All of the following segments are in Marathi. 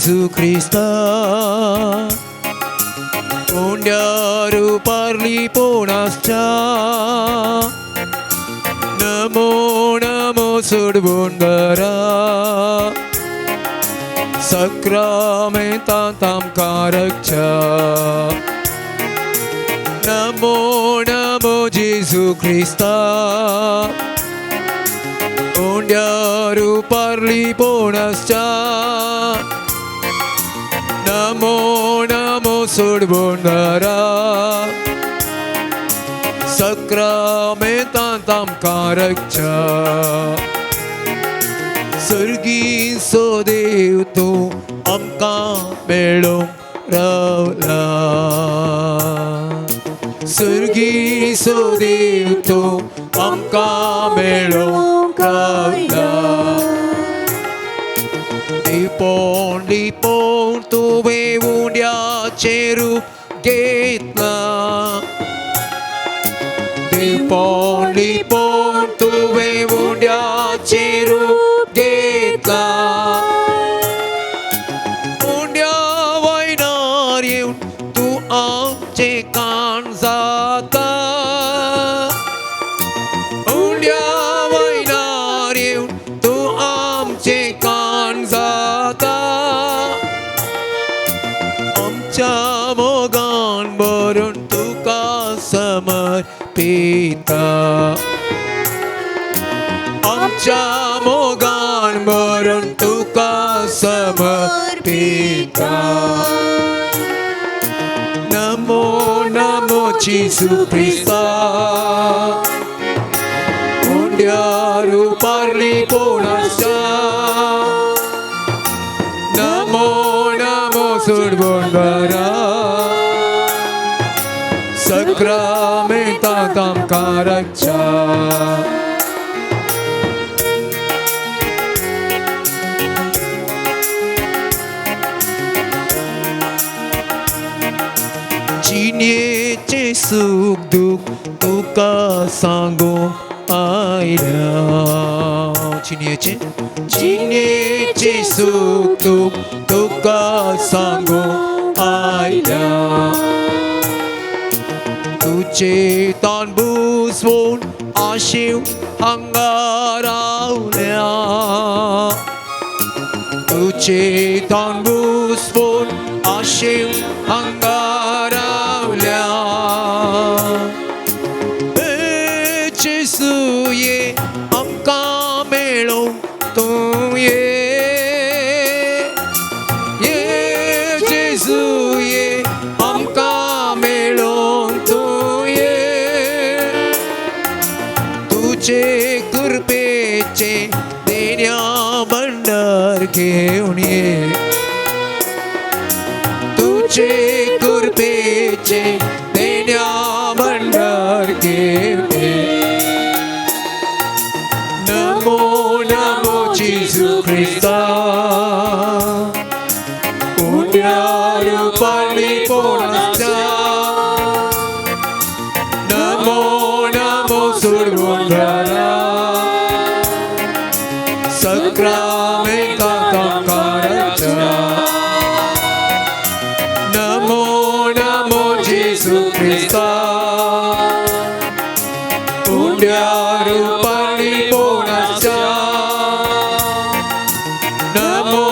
Gesù Cristo Undiaru parli ponascha Namo Namo Sudbundara Sakramentantam karakcha Namo Namo Gesù Cristo Undiaru parli ponascha Namo Namo Sudbundara Sakramentantam karakcha Surgi Sodev tu amka melom ravla Surgi Sodev tu amka melom ravla Lipon tu ve undia cheru getla Lipon tu ve undia cheru getla Undia vainarium tu amche kanzata Undia vainarium tu amche kanzata Amcha mogan borun tu ka samarpita Amcha mogan borun tu ka samarpita Namo Namo Gesù Cristo Undiaru parli ponascha Namo Namo Sudbundara Sakramentantam karakcha Chine che suk duk tuka sango aira Chine che suk duk tuka sango aira Tuche tan bu svon ashiv hangarau lea Tuche tan bu svon ashiv hangarau lea Gesù ye amka melom tu ye Gesù ye amka melom tu ye तुझे कृपेचे देण्या भंडार घेऊन ये तुझे कृपेचे देण्या भंडार घेऊन ये Namo Namo Gesù Cristo Undiaru parli ponascha Namo Namo Sudbundara Sakramentantam karakcha Namo Namo Gesù Cristo Undiaru parli ponascha Namo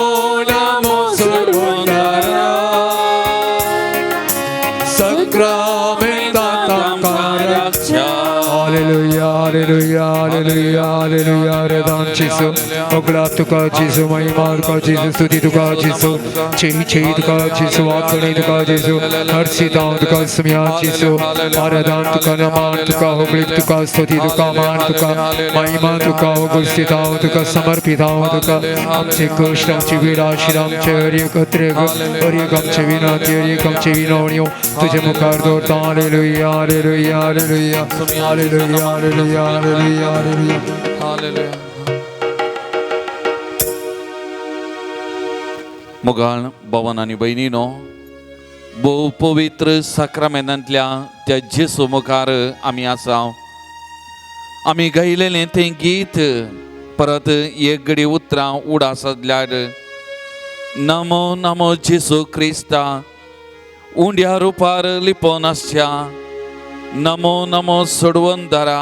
Namo Sudbundara Sakramentantam karakcha Hallelujah, hallelujah, hallelujah, hallelujah. Redan Gesù, oglat tuka Gesù, महिमा तुका Gesù, स्तुति तुका Gesù, चेई तुका Gesù, आत्मने तुका Gesù, हर्षिता तुका सम्या Gesù, आराधन तुका नमन तुका होगलित तुका स्तुति तुका मान तुका महिमा तुका होगुस्तिता तुका समर्पिता तुका आमचे कष्ट आमची विलासी आमचे हरिकत्रेग हरिकमचे विनंती हरिकमचे विनवण्यो तुझे मुखार दौरता hallelujah hallelujah hallelujah hallelujah hallelujah hallelujah hallelujah मुगाळ भवन आणि बहिणीनो बहु पवित्र साक्रामेंतांतल्या त्या जेसू मुखार आमी आसा आमी गायलेलें तें गीत परत एक घडी उतरां उडा सजल्यार नमो नमो जेसू क्रिस्ता उंड्या रुपार लिपोन आसच्या नमो नमो सोडवून धरा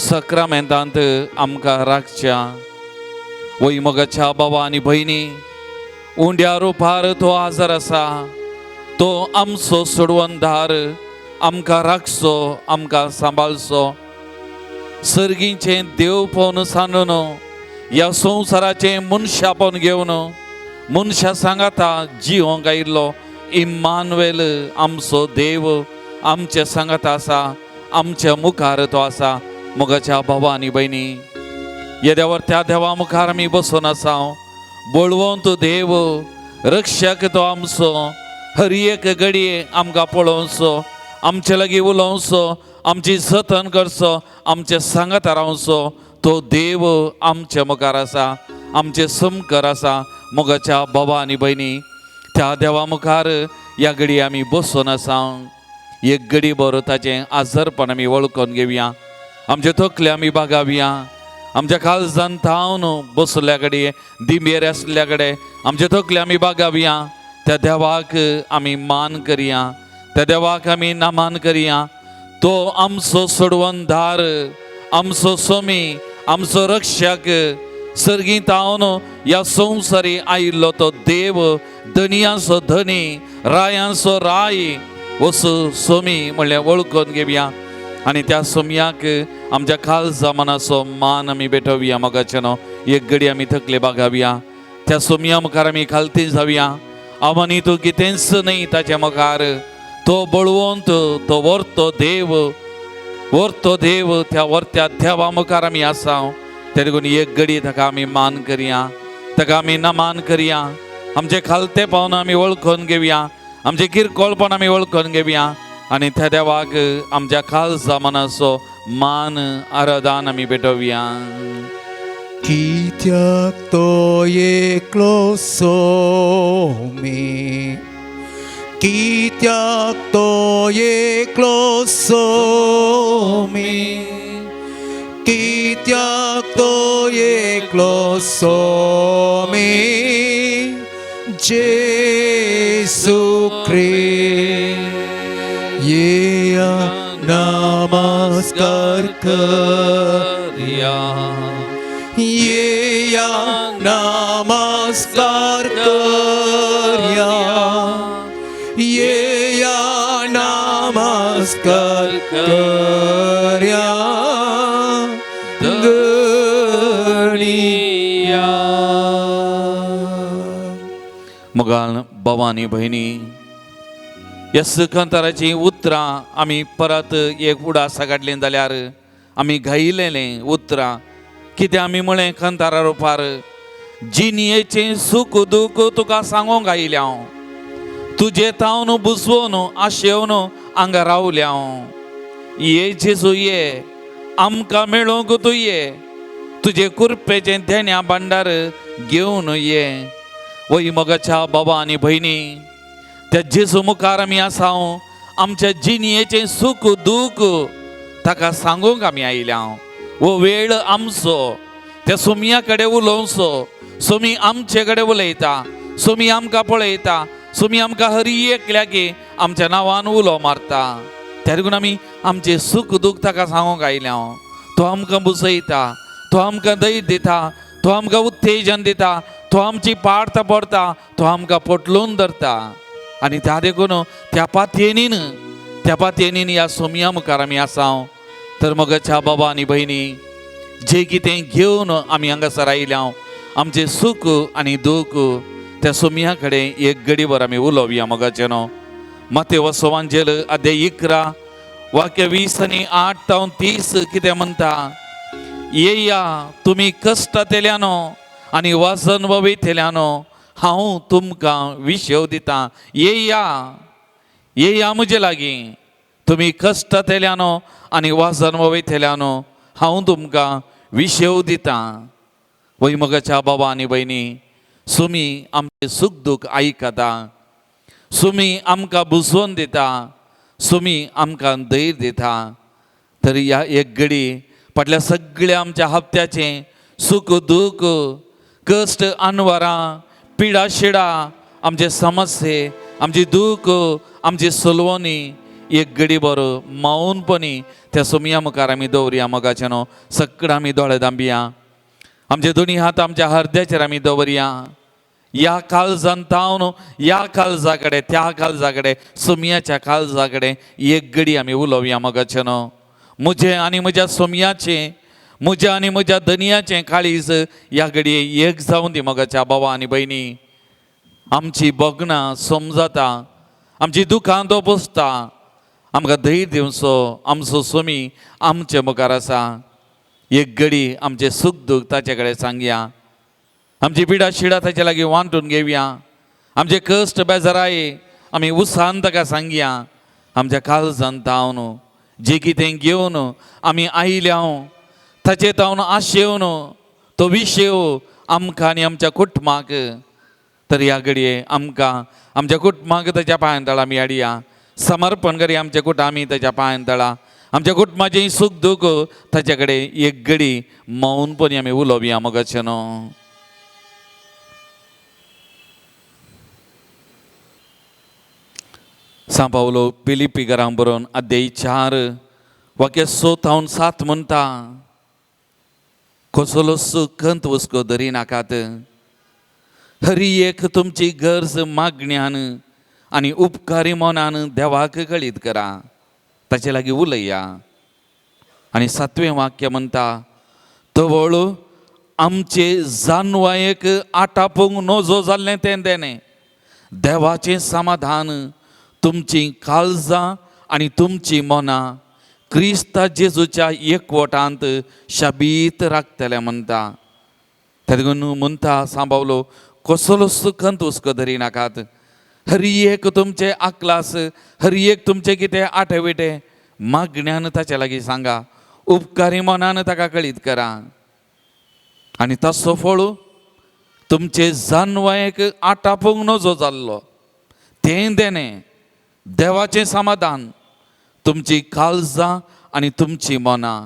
सक्रामेंतांत आमकां राखच्या वैमगाच्या भावा आनी भयणी उंड्या रुपार तो आजार आसा तो आमचो सोडवून धार आमकां राखचो आमकां सांबाळचो सर्गीचे देव पळोवन सांडून ह्या संवसाराचे मनशापण घेवन मनशा सांगाता जिवंक आयिल्लो इम्मानुएल आमचो देव आमचे सांगाता आसा आमच्या मुखार तो आसा मोगाच्या भावा आनी भयणी ह्या देवार त्या देवा मुखार आमी बसून आसा बळवंत देव रक्षक तो आमचो हर एक घडये आमकां पळोवचो आमचे लागीं उलोवचो आमची जतन करचो आमचे सांगात रावचो तो देव आमच्या मुखार आसा आमचे समकार आसा मोगाच्या भावा आनी भयणी त्या देवा मुखार ह्या घडी आमी बसून आसा एक घडी बरो ताचें आजारपण आमी वळखून घेवया आमचे तकले आमी बागावया आमच्या काळजान थावन बसल्या घडये दिमेर आसल्या कडेन आमचे तकले आमी बागावया त्या देवाक आमी मान करया त्या देवाक आमी नामान करया तो आमचो सोडवून धार आमचो सोमी आमचो रक्षक सर्गी तावन ह्या संवसारी आयिल्लो तो देव धनियांचो धनी रायांचो राय वसू सोमी म्हणल्यार वळखून घेवया आनी त्या सोमयाक आमच्या काळजा मनाचो मान आमी भेटोवया मोगाचे न्हू एक घडी आमी थकले बागावया त्या सोमया मुखार आमी खालती जावया आव्हानी तूं कितेंच न्ही ताच्या मुखार तो बळवंत तो वर्तो देव त्या वर्त्या देवा मुखार आमी आसा त्या देखून एक घडी ताका आमी मान करया ताका आमी नमान करया आमचे खालते पावन आमी वळखून घेवया आमचे किरकोळपण आमी वळखून घेवया आनी त्या देवाक आमच्या काळजा मनाचो मान आराधन आमी भेटोवया कित्याक तो एकलो सोमी कित्याक तो एकलो सोमी कित्याक तो एकलो सोमी जेसू ख्रिस्त येया नमस्कार करया येया नमस्कार करया येया नमस्कार करया गणिया मुगाल भवानी भयणी यस कंताराची उतरां आमी परत एक उडासा काडली जाल्यार आमी गायिल्लें उतरां कितें आमी म्हळें कंतारा रुपार जिणयेचें सूख दूख तुका सांगूंक आयिल्लें हांव तुजे तावन बुजवून आशेवन हांगा रावल्या हांव ये जेजू ये आमकां मेळूंक तूं ये तुजे कुरपेचें धेण्या भांडार घेवन ये वय मोगाच्या बाबा आनी भयणी त्या जेजू मुखार आमी आसा आमच्या जिणयेचें सूख दूख ताका सांगूंक आमी आयल्या वो वेळ आमचो त्या सोमया कडेन उलोवचो सोमी आमचे कडेन उलयता सोमी आमकां पळयता सोमी आमकां हर एकल्या की आमच्या नांवान उलो मारता त्या देखून आमी आमचे सूख दूख ताका सांगूंक आयल्या तो आमकां बुजयता तो आमकां धैर्य दिता तो आमकां उत्तेजन दिता तो आमची पाड पडता तो आमकां पोटलून धरता आनी त्या देखून त्या पातयेनीन ह्या सोमया मुखार आमी आसा तर मोगाच्या बाबा आनी भयणी जे कितें घेवन आमी हांगासर आयल्या आमचे सूख आनी दूख त्या सोमया कडेन एक घडीभर आमी उलोवया मोगाचें न्हू मातेव वसोवांजेल अध्याय 11 वाक्य 20 आनी 8 ते 30 कितें म्हणटा येया तुमी कश्टांतल्यानो आनी वाजन वयतल्यानो हांव तुमकां विशेव दिता येया म्हजे लागीं तुमी कश्टांतल्यानो आनी वाजन वयतल्यानो हांव तुमकां विशेव दिता वैमगाच्या बाबा आनी भयणी सुमी आमचे सुख दूख आयकता सुमी आमकां बुजवून दिता सुमी आमकां धैर्य दिता तर ह्या एक घडी फाटल्या सगळ्या आमच्या हप्त्याचें सूख दूख कश्ट अनवरां पिडा शिडा, आमचे समस्ये, आमची दूख, आमची सोलवणी एक घडी बरो माऊनपणी त्या सोमया मुखार आमी दवरया. मोगाचे न्हू सगळं आमी दोळे धांबया. आमचे दोनी हात आमच्या हृदयाचेर आमी दवरया. या काळजांतावन या काळजाकडे त्या काळजाकडे सोमयाच्या काळजाकडे एक घडी आमी उलोवया. मोगाचे न्हू म्हजे आनी म्हज्या सोमयाचे, म्हज्या आनी म्हज्या दनयाचें काळीज या घडये एक जावन दी. मोगाच्या भावा आनी भयणी, आमची बोगणां समजता, आमची दुखां तो पुसता, आमकां धैर्य दिवचो आमचो सोमी आमचे मुखार आसा. एक घडी आमचे सुख दूख ताचे कडेन सांगया. आमची पिडा शिडा ताचे लागीं वांटून घेवया. आमचे कश्ट बेजाराये आमी उसान ताका सांगया. आमच्या काळजांत तावन जे कितें घेवन आमी आयल्या ताचे तावन आशेवन तो विशेव आमकां आनी आमच्या कुटुंबाक, तर ह्या घडये आमकां आमच्या कुटुंबाक ताच्या पांयां तळा आमी हाडया. समर्पण करी आमचे कुटुंब आमी ताच्या पांयां तळा. आमच्या कुटुंबाचें सुख दूख ताचे कडेन एक घडी मौनपणी आमी उलोवया. मोगाचे न्हू सा पावलो पिलिपिकारांक बरोवन अध्याय 4 वाक्य 6-7 म्हणटा, कसलो सुखंत हुस्को धरी नाकात. हरी एक तुमची गरज मागण्यान आनी उपकारी मनान देवाक कळीत करा. ताचे लागीं उलया. आनी 7वें वाक्य म्हणटा, तवळ आमचे जानवायेक आटापूंक नजो जाल्लें तें देणे. देवाचें समाधान तुमची काळजां आनी तुमची मनां क्रिस्ता जेजूच्या एकवटांत शाबीत राखतले म्हणटा. तेदून म्हणटा सांबावलो, कसलो सुखंत हुस्को धरी नाकात. हर एक तुमचे आकलास, हर एक तुमचे कितें आठविटे मागण्यान ताचे लागीं सांगा. उपकारी मनान ताका कळीत करा. आनी तसो फळ तुमचे जानवायेक आटापूंक नजो जाल्लो तें देणे. देवाचें समाधान तुमची काळजां आनी तुमची मनां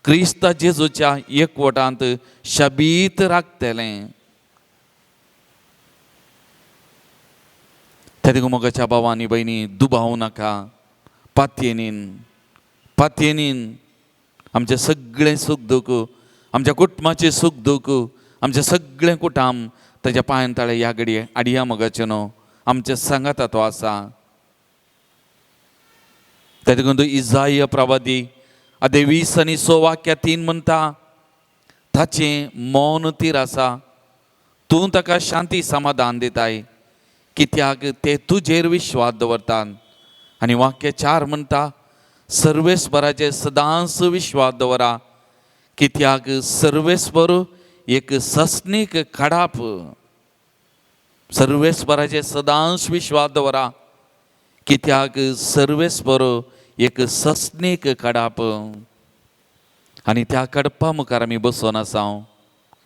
क्रिस्ता जेजूच्या एकवटांत शाबीत राखतलें. तेदून मोगाच्या भावांनी भयणी, दुबाव नाका. पातयेनीन आमचें सगळें सुख दूख, आमच्या कुटुंबाचें सुख दूख, आमचें सगळें कुटाम ताच्या पांयां तळे ह्या घडये हाडया. मोगाचे न्हू आमच्या सांगाता तो आसा. तेदून इजाया प्रवादी अध्याय 20 आनी 6 वाक्य 3 म्हणटा, ताचें मौन तीर आसा. तूं ताका शांती समाधान दिताय, कित्याक ते तुजेर विश्वास दवरतात. आनी वाक्य 4 म्हणटा, सर्वेस्पराचेर सदांच विश्वास दवरा, कित्याक सर्वेस्पर एक सस्नीक खडाप. सर्वेस्पराचेर सदांच विश्वास दवरा, कित्याक सर्वेस्पर एक सस्नीक खडाप. आनी त्या खडपा मुखार आमी बसून आसा.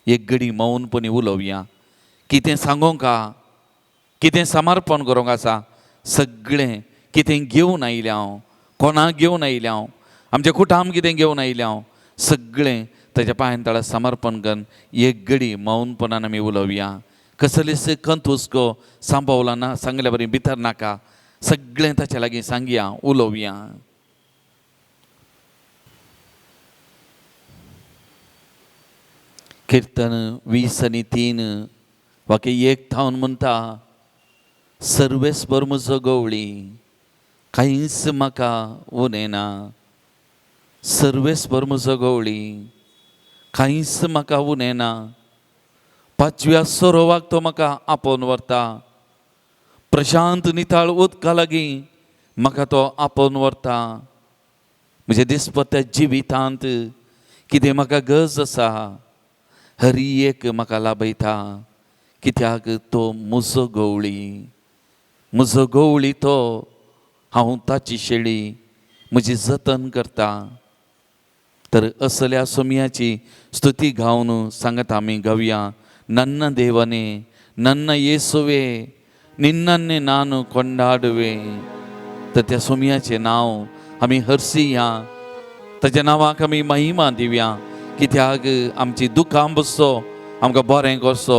एक घडी मौनपणी उलोवया. कितें सांगूंक का, कितें समर्पण करूंक आसा, सगळें कितें घेवन आयल्या हांव, कोणाक घेवन आयल्या हांव, आमचें कुटाम कितें घेवन आयल्या हांव, सगळें ताच्या पांयां तळा समर्पण करून एक घडी मौनपणान आमी उलोवया. कसले सुखंत हुस्को सांबावला ना सांगल्या बरी भितर नाका. सगळें ताचे लागीं सांगया, उलोवया. कीर्तन 20 आनी 3 वाक्य 1 थावन म्हणटा, सर्वेस्पर म्हजो गवळी कांयच म्हाका उरना. सर्वेस्पर म्हजो गवळी कांयच म्हाका उरना. 5व्या सरोवाक तो म्हाका आपोवन व्हरता. प्रशांत निताळ उदका लागीं म्हाका तो आपोवन व्हरता. म्हज्या दिसपट्ट्या जिवितांत कितें म्हाका गरज आसा, हर एक म्हाका लाभयता, कित्याक तो म्हजो गवळी. म्हजो गवळी तो, हांव ताची शेळी म्हजी जतन करता. तर असल्या सोमयाची स्तुती गावन सांगत आमी गावया. नन्न देवाने, नन्न येसुवे, निन्नन्ने नानु ಕೊಂಡಾಡುವೆ. तर त्या सोमयाचें नांव आमी हरसिया, ताच्या नांवाक आमी महिमा दिवया, कित्याक आमची दुखां बसो आमकां बरें करचो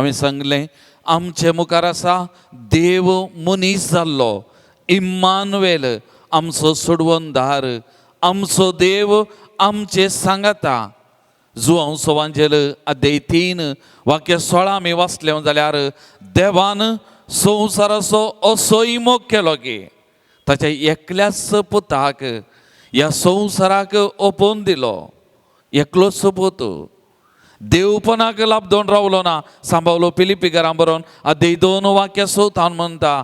हांवें सांगलें आमचे मुखार आसा देव मनीस जाल्लो इम्मानुवेल आमचो सोडवणदार आमचो देव आमचे सांगाता. जुआंव सवांजेल अध्याय 3 वाक्य 16 आमी वाचलें जाल्यार देवान संवसाराचो असोय मोग केलो की ताच्या एकल्याच पुताक ह्या संवसाराक ओपोवन दिलो. एकलोच पूत देवपणाक लाभदोन रावलो ना. सांबावलो पिलिपिकारां बरोवन अध्याय 2 वाक्य 7 म्हणटा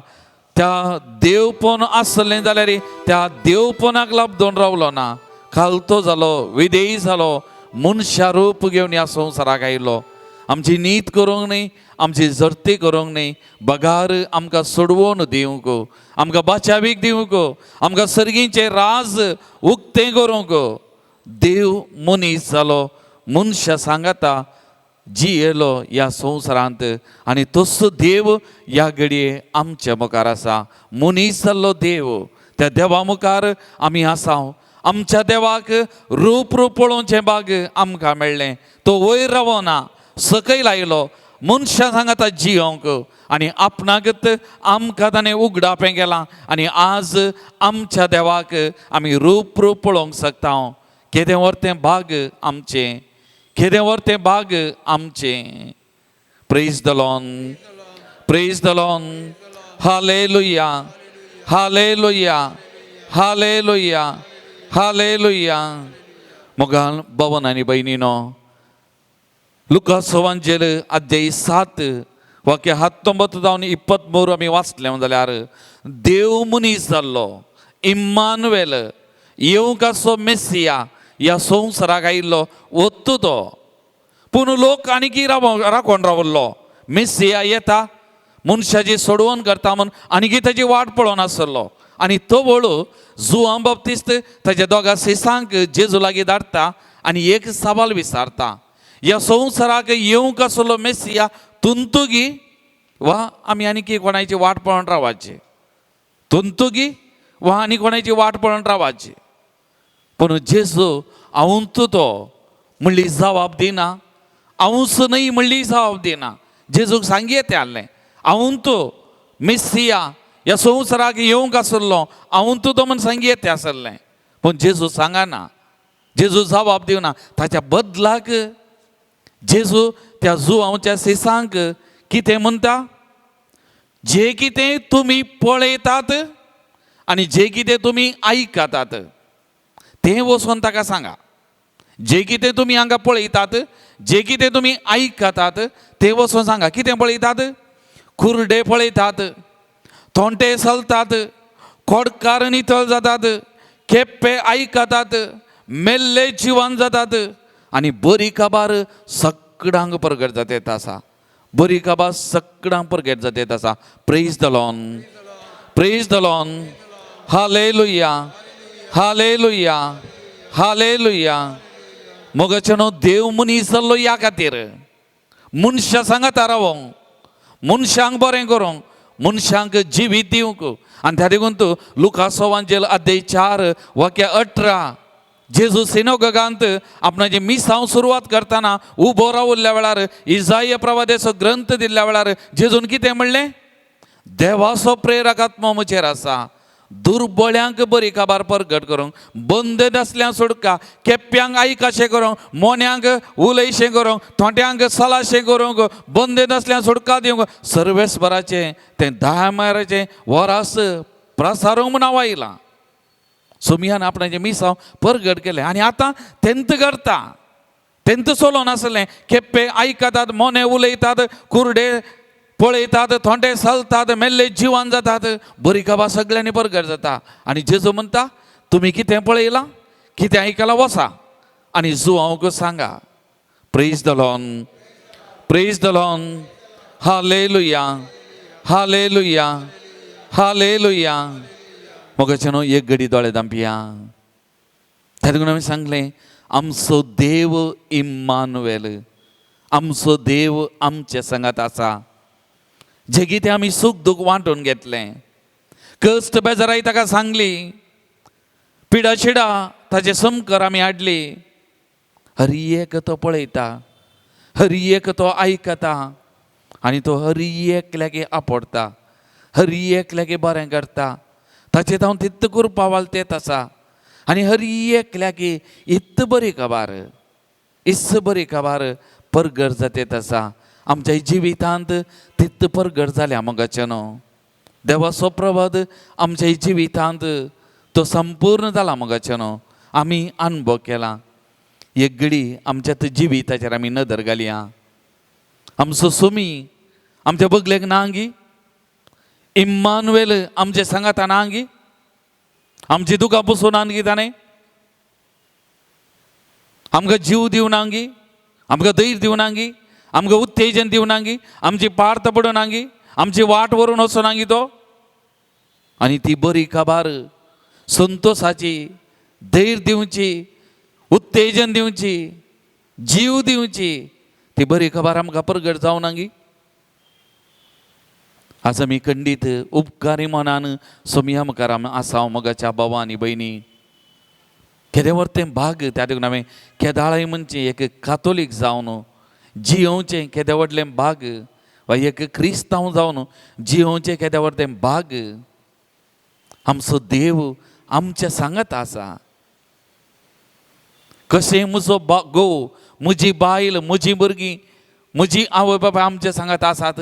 त्या देवपण आसलें जाल्यार त्या देवपणाक लाभदोन रावलो ना. खालतो जालो विधेय जालो मनशा रूप घेवन ह्या संवसाराक आयलो. आमची नीत करूंक न्ही आमची जर्ती करूंक न्ही बगार आमकां सोडवून दिवंक आमकां बाचावीक दिवंक आमकां सर्गीचें राज उक्तें करूंक देव मनीस जालो मनशा सांगाता जी येयलो ह्या संवसारांत आनी तसो देव ह्या घडये आमच्या मुखार आसा. मनीस जाल्लो देव त्या देवा मुखार आमी आसा. आमच्या देवाक रूप पळोवचें भाग आमकां मेळ्ळें. तो वयर रावना सकयल आयलो मनशां सांगाता जियोंक आनी आपणाकच आमकां ताणें उगडापें केलां आनी आज आमच्या देवाक आमी रूप पळोवंक शकता. केदें व्हरतें भाग आमचें केदें व्हरतें भाग आमचें. Praise the Lord praise the Lord hallelujah hallelujah hallelujah hallelujah. मोगाल भवन आनी भयणीनो लुका सवांजेल अध्याय 7 वाक्य 19 जावन 23 आमी वाचलें जाल्यार देव मनीस जाल्लो इम्मानुवेल येवंक आसो मेसिया ह्या संवसाराक आयिल्लो वत्तो तो. पूण लोक आनीकी राखोन रावल्लो मेसिया येता मनशाची सोडवण करता म्हूण आनीकी ताची वाट पळोवन आसलो. आनी तो वळू जुआं बाप्तिस्त ताच्या दोगा सिसांक जेजू लागीं धाडटा आनी एक सवाल विचारता ह्या संवसाराक येवंक आसलो मेसिया तुंतुगी वा आमी आनीकी कोणाची वाट पळोवन रावची. तुंतुगी वा आनी कोणाची वाट पळोवन रावची. पूण जेजू हांवूच तो म्हणली जबाब दिना. हांवूच न्हय म्हणली जबाब दिना. जेजूक सांगी येतें आहलें हांवूच तो मेसिया ह्या संवसाराक येवंक आसलो हांवूच तो म्हूण सांगी येतें आसलें. पूण जेजू सांगना. जेजू जबाब दिवना. ताच्या बदलाक जेजू त्या जुआंवच्या सिसांक कितें म्हणटा जें कितें तुमी पळयतात आनी जें कितें तुमी आयकतात तें वचून ताका सांगा. जें कितें तुमी हांगा पळयतात जें कितें तुमी आयकतात तें वचून सांगा. कितें पळयतात? खुर्डे पळयतात थोंटे चलतात खोडकार नितळ जातात केप्पे आयकतात मेल्ले जिवन जातात आनी बरी काबार सगळ्यांक परगट जाता येता आसा. बरी काबार सगळ्यांक परगट जाता येता आसा. Praise the Lord praise the Lord hallelujah hallelujah hallelujah. मोगाचेनो देव मनीस जाल्लो ह्या खातीर मनशां सांगाता रावोंक मनशांक बरें करूंक मनशांक जिवीत दिवंक. आनी त्या देखून तूं लुका सवांजेल अध्याय 4 वाक्य 18 जेजू सिनोगांत आपणाची मिसांव सुरवात करतना उबो रावल्ल्या वेळार इजाया प्रवादेचो ग्रंथ दिल्ल्या वेळार जेजून कितें म्हणलें? देवाचो प्रेरक आत्मो म्हजेर आसा दुर्बळ्यांक बरी काबार परगट करूंक बंद आसल्यांक सोडका केप्यांक आयकाशें करूंक मोन्यांक उलयशें करूंक थोंट्यांक सलाशें करूंक बंद आसल्यांक सोडका दिवंक सर्वेस्पराचें तें 10 मायराचें वरास प्रसारूंक म्हूण हांव आयलां. सोमियान आपणाचें मिसांव परगट केलें आनी आतां तेंत करता. तेंत चलोवन आसलें केप्पे आयकतात मोने उलयतात कुर्डे पळयतात थोंटे चलतात मेल्ले जिवन जातात बरी काबार सगळ्यांनी परगट जाता. आनी जेजू म्हणटा तुमी कितें पळयलां कितें आयकलां वसा आनी जुआंवक सांगा. Praise the Lord praise the Lord hallelujah hallelujah hallelujah. मोगाचेनो एक घडी दोळे धांपया. त्या देखून हांवें सांगलें आमचो देव इम्मानुवेल आमचो देव आमचे संगात आसा. जें कितें आमी सूख दूख वांटून घेतलें कश्ट बेजाराय ताका सांगली पिडा शिडा ताचे समकर आमी हाडली हर एक तो पळयता हर एक तो आयकता आनी तो हर एकल्यागे आपडटा, हर एकल्यागे बरें करता. ताचेर हांव तित्त करपा वाल तेत आसा. आनी हर एकल्यागे इत्त बरी खबर, इस बरी खबर परगट जातेत आसा. आमच्या जिवितांत तित्त परगट जाल्या मोगाचें न्हू. देवाचो प्रभात आमच्या जिवितांत तो संपूर्ण जाला मोगाचें न्हू. आमी अनुभव केला. एक घडी आमच्या जिविताचेर आमी नदर घालया. आमचो सुमी आमच्या बगलेक नांगी, इम्मानुएल आमचे सांगात नांगी, आमची दुकां पुसून आनगी ताणें आमकां जीव दिवनांगी, आमकां धैर्य दिवनांगी, आमकां उत्तेजन दिवनांगी, आमची पार्थ पडोवनांगी, आमची वाट व्हरून वचोनांगी तो. आनी ती बरी खबर संतोषाची, धैर्य दिवची, उत्तेजन दिवची, जीव दिवची, ती बरी खबर आमकां परगट जावनांगी. आज आमी खंडीत उपकारी मनान सोमिया मुखार आसा मोगाच्या भावा आनी भयणी. केदें व्हरतें भाग त्या देखून हांवें केदाळय म्हणचें एक कातोलीक जावन जियोवचें केदें व्हडलें भाग, वा एक क्रिस्तांव जावन जियोवचें केदें व्हडलें भाग. आमचो देव आमच्या सांगात आसा. कशें म्हजो घोव, म्हजी बायल, म्हजी भुरगीं, म्हजी आवय बापाय आमच्या सांगात आसात,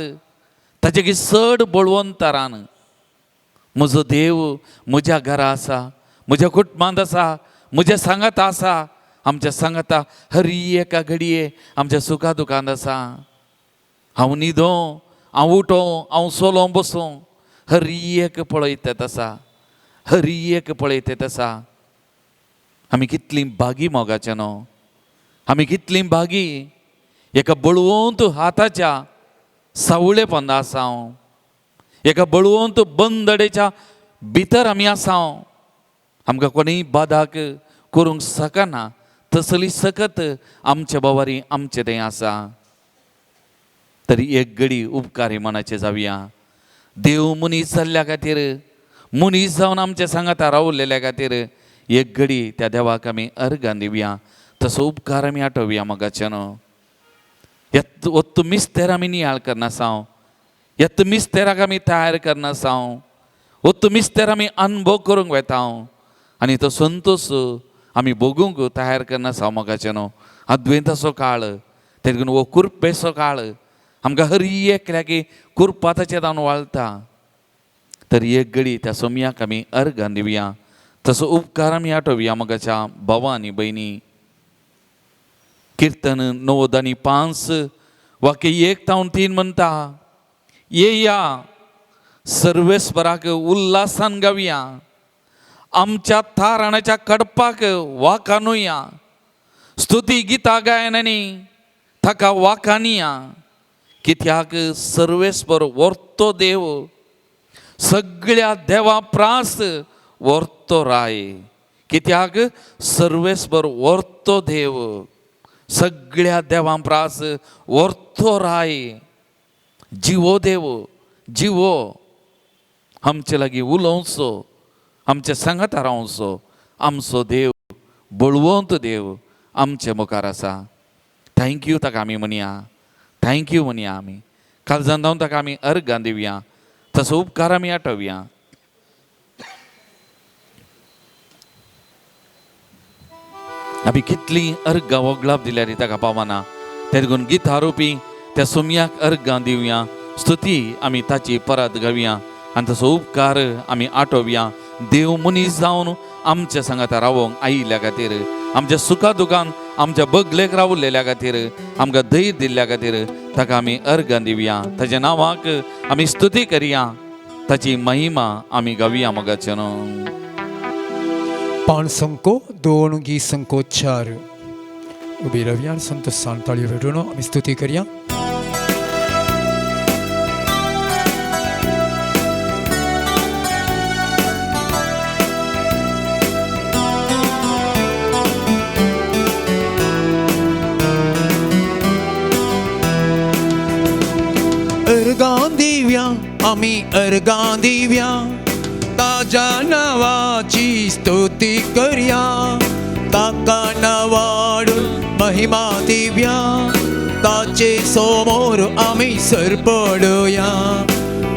ताचे चड बळवंतरान म्हजो देव म्हज्या घरा आसा, म्हज्या कुटुंबांत आसा, म्हज्या सांगात आसा, आमच्या सांगाता हर एका घडये आमच्या सुखा दुखांत आसा. हांव न्हिदो, हांव उठो, हांव सोलो बसूं, हर एक पळयतात आसा, हर एक पळयतात आसा. आमी कितलीं भागी मोगाचें न्हू. आमी कितलीं भागी एका बळवंत हाताच्या सावळेपण आसा. एका बळवंत बंदडेच्या भितर आमी आसा. आमकां कोणीय बादाक करूंक शकना तसली सकत आमच्या बोवारी आमचें थंय आसा. तरी एक घडी उपकारी मनाचें जावया. देव मनीस जाल्ल्या खातीर, मनीस जावन आमच्या सांगाता रावलेल्या खातीर एक घडी त्या देवाक आमी अर्गां दिवया. तसो उपकार आमी आठोवया मोगाचें न्हू. ಒತ್ತು ಮಿಸ್ತೆರ ಆಮಿ ನಿಯಾಳ್ ಕರ್ನ ಸಾವ್, ಎತ್ತು ಮಿಸ್ತೆರಾಗ ಆಮಿ ತಯಾर करना साव, ಒತ್ತು ಮಿಸ್ತೆರ आमी अनुभव करूंक वेताव. आनी तो संतोष आमी भोगूंक तयार करना साव मोगाचें न्हू. अद्वैताचो काळ, तेदून वो कुरपेचो काळ आमकां हर एकल्यागे कुरपाताचें जावन वाळटा. तरी एक घडी त्या सोमयाक आमी अर्गां दिवया. तसो उपकार आमी आठोवया मोगाच्या भावा आनी भयणी. कीर्तन 9 आणि 5 वाक्य 1-3 म्हणटा, येया सर्वेस्पराक उल्हासान गावया, आमच्या थाराणाच्या कडपाक वाखाणुया, स्तुती गितां गायनांनी ताका वाखाणुया. कित्याक सर्वेस्पर व्हरतो देव, सगळ्या देवा प्रास व्हरतो राय. कित्याक सर्वेस्पर व्हरतो देव, सगळ्या देवां प्रास व्हरतो राय. जिवो देव, जिवो आमचे लागीं उलोवचो, आमच्या सांगाता रावचो. आमचो देव बळवंत देव आमचे मुखार आसा. थँक्यू ताका आमी म्हणया, थँक्यू म्हणया आमी. काळजान जावन ताका आमी अर्गां दिवया. तसो उपकार आमी आठोवया. आमी कितलीं अर्गां वगळाप दिल्यार ताका पावना. ते देखून गितां रुपी त्या सोमयाक अर्गां दिवया. स्तुती आमी ताची परत गावया. आनी तसो उपकार आमी आठोवया. देव मनीस जावन आमच्या सांगाता रावोंक आयिल्ल्या खातीर, आमच्या सुखा दुखान आमच्या बगलेक रावलेल्या खातीर, आमकां धैर्य दिल्ल्या खातीर ताका आमी अर्गां दिवया. ताच्या नांवाक आमी स्तुती करया. ताची महिमा आमी गावया मोगाचें न्हू. पान संको 2 गीत संको 4 उबी रव्या. संत सांताळी भेटून आमी स्तुती करया. अर्गां दिवया, आमी अर्गां दिवया. ताज्या नावाची स्तुती करया. ताका नावाडून महिमा दिवया. ताज्या ताचे समोर आम्ही सरपडया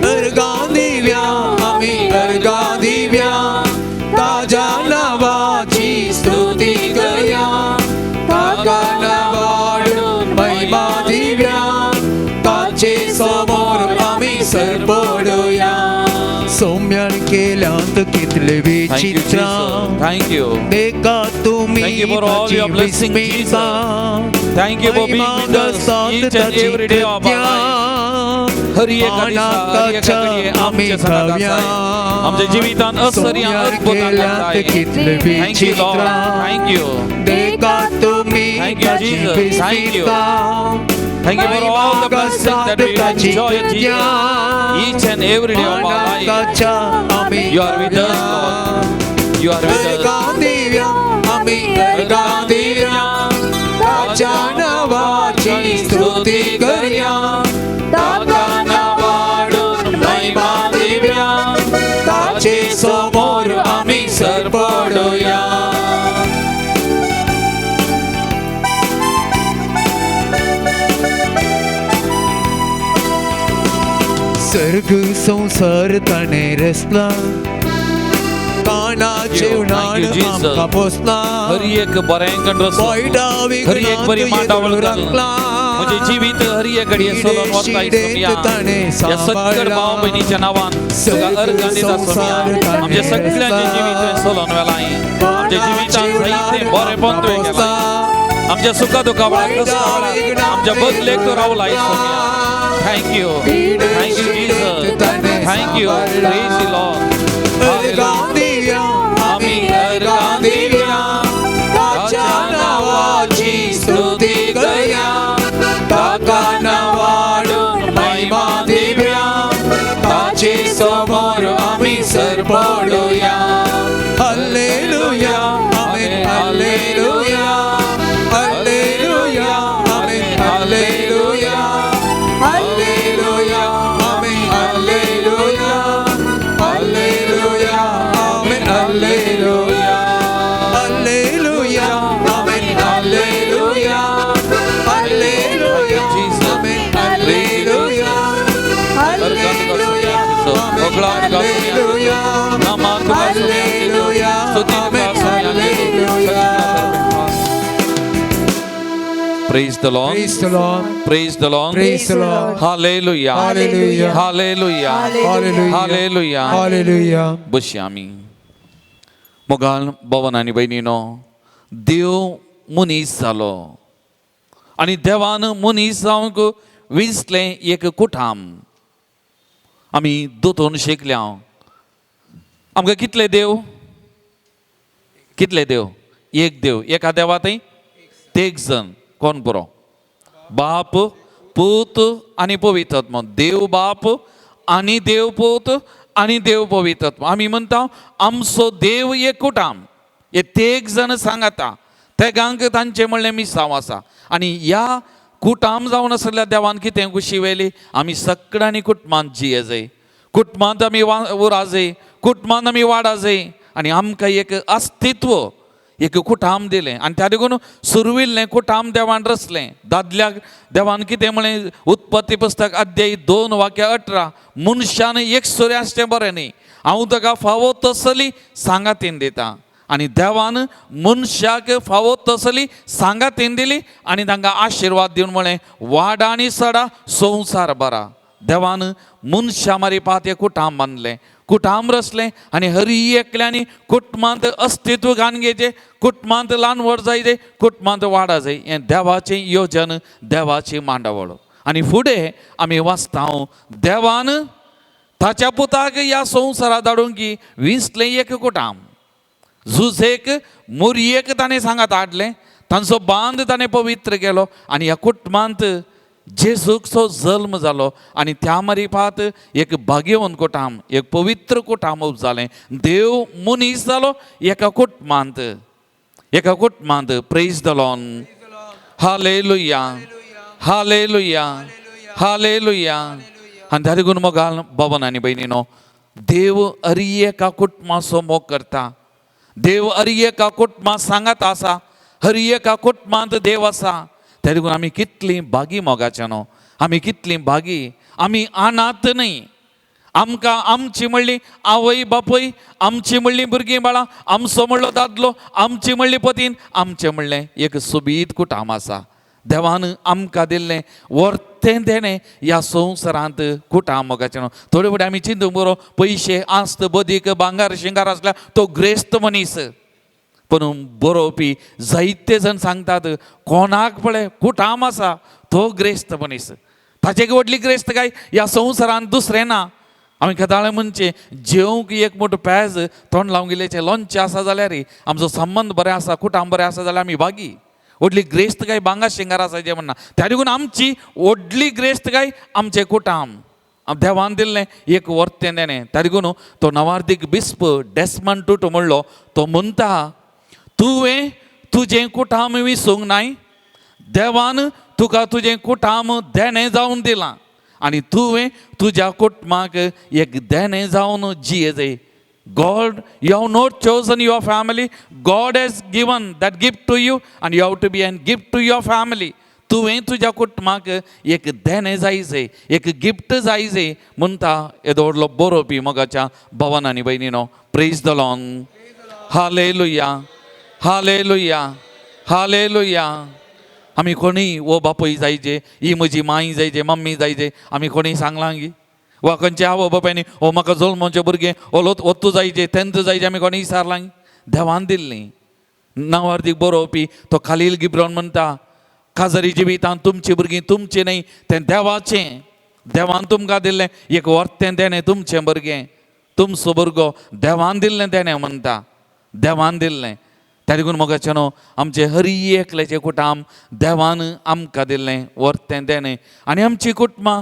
अर्गां दिव्या आम्ही अर्गां दिव्या ताज्या नावाची स्तुती करूया ताका नावाडून महिमा दिव्या ताचे समोर आम्ही सरपडया सौम्यान केल्यांत कितले विचित्र Thank you. एका तुम्ही Thank you for all your blessing, Jesus. Thank you for being with us each and every day of our life. हर एका दिवसा हर एका घडी आमच्या सणात आमच्या जीवितान असर्या अद्भुत घडताय. Thank you Lord. Thank you. Thank you Jesus. Thank you. Thank you for all the blessings that we enjoy, Jesus. Each and every day of our life. You are with us, Lord. You are with us. स्तुती करूया ताका नावाडून महिमा दिव्या ताचे समोर आम्ही सरपडया. सर्ग संसार ताणे रचला काना जेवणान आमकां पोसला हर एक बरेंकन रचला हर एक बरी मांडावळ घातला म्हजे जीवित हर एक घडये सोलोन वताय सोमिया या सत्तर भाव भयणीच्या नावान तुका अर्गां दिता सोमिया आमच्या सगळ्यांचे जीवित सोलोन वेलाय आमच्या जिवितान जायते बरेपण तुवें केलां आमच्या सुखा दुखा वेळार कश्टा वेळार आमच्या बदलेक तूं रावलाय सोमिया. Thank you Jesus. Thank you. Praise the Lord. Hallelujah. आम्ही अर्गां दिव्या ताच्या नावाची स्तुती करूया ताका नावाडून महिमा दिव्या ताचे समोर आम्ही सरपडया. Hallelujah amen hallelujah hallelujah amen hallelujah hallelujah amen hallelujah hallelujah amen hallelujah hallelujah amen hallelujah hallelujah amen hallelujah hallelujah hallelujah नामात hallelujah amen hallelujah. Praise the Lord. Praise the Lord. Praise the Lord. Praise the Lord. Hallelujah. Hallelujah. Hallelujah. Hallelujah. Hallelujah. Hallelujah. बसया आमी मोगाल भवन आनी भयणीनो देव मनीस जालो आनी देवान मनीस जावंक विंचलें एक कुटाम आमी दोतोन शिकल्या आमकां कितले देव एक देव एका देवातय तेग जण कोण बरो बाप पूत आनी पवित्र आत्मा देव बाप आनी देव पूत आनी देव पवित्र आत्मा आमी म्हणटा आमचो देव एक कुटाम हे तेग जण सांगाता तेगांक तांचे म्हणलें मिसांव आसा आनी ह्या कुटाम जावन आसलेल्या देवान कितें कुशी वेली आमी सगळ्यांनी कुटुंबांत जिये जाय कुटुंबांत आमी उरा जाय कुटुंबांत आमी वाडा जाय आनी आमकां एक अस्तित्व एक कुटाम दिलें आनी त्या देखून सुरविल्लें कुटाम देवान रचलें दादल्याक देवान कितें म्हळें उत्पत्ती पुस्तक अध्याय 2:18 मनशान एक सुरे आसचें बरें न्ही हांव ताका फावो तसली सांगातीन दिता आनी देवान मनशाक फावो तसली सांगातीन दिली आनी तांकां आशिर्वाद दिवन म्हळें वाडा आनी सडा संवसार बरा देवान मनशा मारी पात एक कुटाम बांदलें कुटाम रचलें आनी हर एकल्यांनी कुटुंबांत अस्तित्व घालून घेवचें कुटुंबांत ल्हान व्हड जाय कुटुंबांत वाडा जाय हें देवाचें योजन देवाची मांडावळ आनी फुडें आमी वाचता देवान ताच्या पुताक ह्या संवसारांत धाडूंक की विंचलें एक कुटाम झुजेक मोरयेक ताणें सांगात हाडलें तांचो बांद ताणें पवित्र केलो आनी ह्या कुटुंबांत जेजूचो जल्म जालो आनी त्या मारीफात एक भाग्यवन कुटाम एक पवित्र कुटाम जालें देव मनीस जालो एका कुटुंबांत praise the Lord hallelujah hallelujah hallelujah आनी त्या देखून मोगाल भवन आनी भयणीनो देव हर एका कुटुंबाचो मोग करता देव हर एका कुटुंबांत सांगात आसा हर एका कुटुंबांत देव आसा त्या देखून आमी कितलीं बागी मोगाचे न्हू, आमी कितलीं बागी, आमी अनाथ न्ही. आमकां आमची म्हणली आवय बापूय, आमची म्हणली भुरगीं बाळां, आमचो म्हणलो दादलो, आमची म्हणली पतीन, आमचें म्हणलें एक सुबीत कुटाम आसा. देवान आमकां दिल्लें वर्तें देणें ह्या संवसारांत कुटाम मोगाचें न्हू. थोडे फुडें आमी चिंतूंक बरो, पयशे आस्त बदीक भांगर शिंगार आसल्यार तो ग्रेस्त मनीस. पूण बरोवपी जायते जण सांगतात कोणाक पळय कुटाम आसा तो ग्रेस्त मनीस. ताचे व्हडली ग्रेस्त काय ह्या संवसारांत दुसरें ना. आमी केदाळे म्हणचे जेवंक एक मूठ पेज तोंड लावंक गेलेचें लोणचें आसा जाल्यार आमचो संबंद बरें आसा, कुटाम बरें आसा जाल्यार आमी बागी. व्हडली ग्रेस्त काय भांगर शिंगार आसा जें म्हणना, त्या देखून आमची व्हडली ग्रेस्त काय आमचें कुटाम. देवान दिल्लें एक वर्तें देणें. त्या देखून तो नवार्दीक बिस्प डेस्मंड टूटू म्हणलो, तो म्हणटा तुवें तुजें कुटाम विसूंक नाय. देवान तुका तुजें कुटाम देणें जावन दिलां आनी तुवें तुज्या कुटुंबाक एक देणें जावन जियेजय. God, you have not chosen your family. God has given that gift to you and you have to be a gift to your family. तुवें तुज्या कुटुंबाक एक देणें जायचें, एक गिफ्ट जायचें म्हणटा येदो व्हडलो बरोवपी मोगाच्या भावांनी भयणीनो. Praise the Lord. Hallelujah, hallelujah, hallelujah. आमी कोणीय वो बापूय जायचे, ही म्हजी माय जायचे, मम्मी जायचे, आमी कोणीय सांगलां गी वा खंयचे आवय बापायनी ओ म्हाका जल्माचें भुरगें ओ तूं जायचें तेंत जायचें आमी कोणीय विचारलां. देवान दिल्लीं. नवार्दीक बरोवपी तो खालील गिब्रोन म्हणटा काजरी जिवितांत तुमचीं भुरगीं तुमचें न्हय, तें देवाचें. देवान तुमकां दिल्लें एक वर्तें देणें तुमचें भुरगें, तुमचो भुरगो देवान दिल्लें देणें म्हणटा. देवान दिल्लें. त्या देखून मोगाचें न्हू, आमचें हर एकल्याचें कुटाम देवान आमकां दिल्लें वर्तें देणें. आनी आमचीं कुटुंबां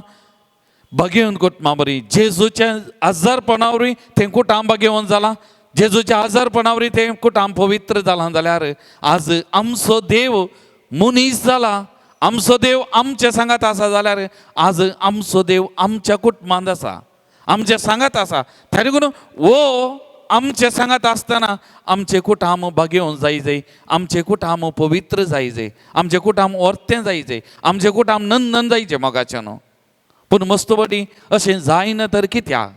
बागेवन कुटुंबां बरीं. जेजूच्या आजारपणावरूय तें कुटाम बागेवन जालां. जेजूच्या आजारपणावरूय तें कुटाम पवित्र जालां. जाल्यार आज आमचो देव मनीस जाला, आमचो देव आमच्या सांगात आसा जाल्यार आज आमचो देव आमच्या कुटुंबांत आसा, आमच्या सांगात आसा. त्या देखून वो आमचे सांगात आसतना आमचे कुटाम बागेवन जायचे, आमचे कुटाम पवित्र जायचे, आमचे कुटाम वर्तें जायचे, आमचे कुटाम नंदन जायचे मोगाचें न्हू. पूण मस्तपटी अशें जायना तर कित्याक?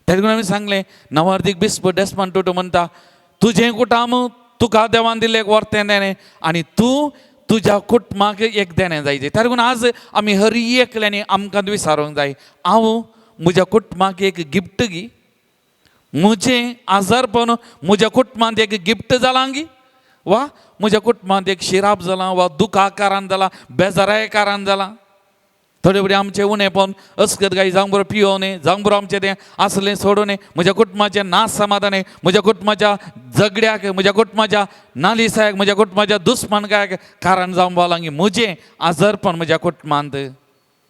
त्या देखून आमी सांगलें नवार्दीक बिस्प डेस्मंड टूटू म्हणटा तुजें कुटाम तुका देवान दिल्लें एक वर्तें देणें आनी तूं तुज्या कुटुंबाक एक देणें जायचें. त्या देखून आज आमी हर एकल्यानी आमकां विचारूंक जाय, हांव म्हज्या कुटुंबाक एक गिफ्ट गी, म्हजें आजारपण म्हज्या कुटुंबांत एक गिफ्ट जालां गी, वा म्हज्या कुटुंबांत एक शिराप जालां, वा दुखा कारण जालां, बेजाराय कारण जालां. थोडे फुडें आमचें उणेंपण अस्कत गाय जावंक बरो पियोवनी, जावंक बरो आमचें तें आसलें सोडून म्हज्या कुटुंबाचें नास समाधान, म्हज्या कुटुंबाच्या झगड्याक, म्हज्या कुटुंबाच्या नालिसायक, म्हज्या कुटुंबाच्या दुस्मानकायक कारण जावंक पावलां गी. म्हजें आजारपण म्हज्या कुटुंबांत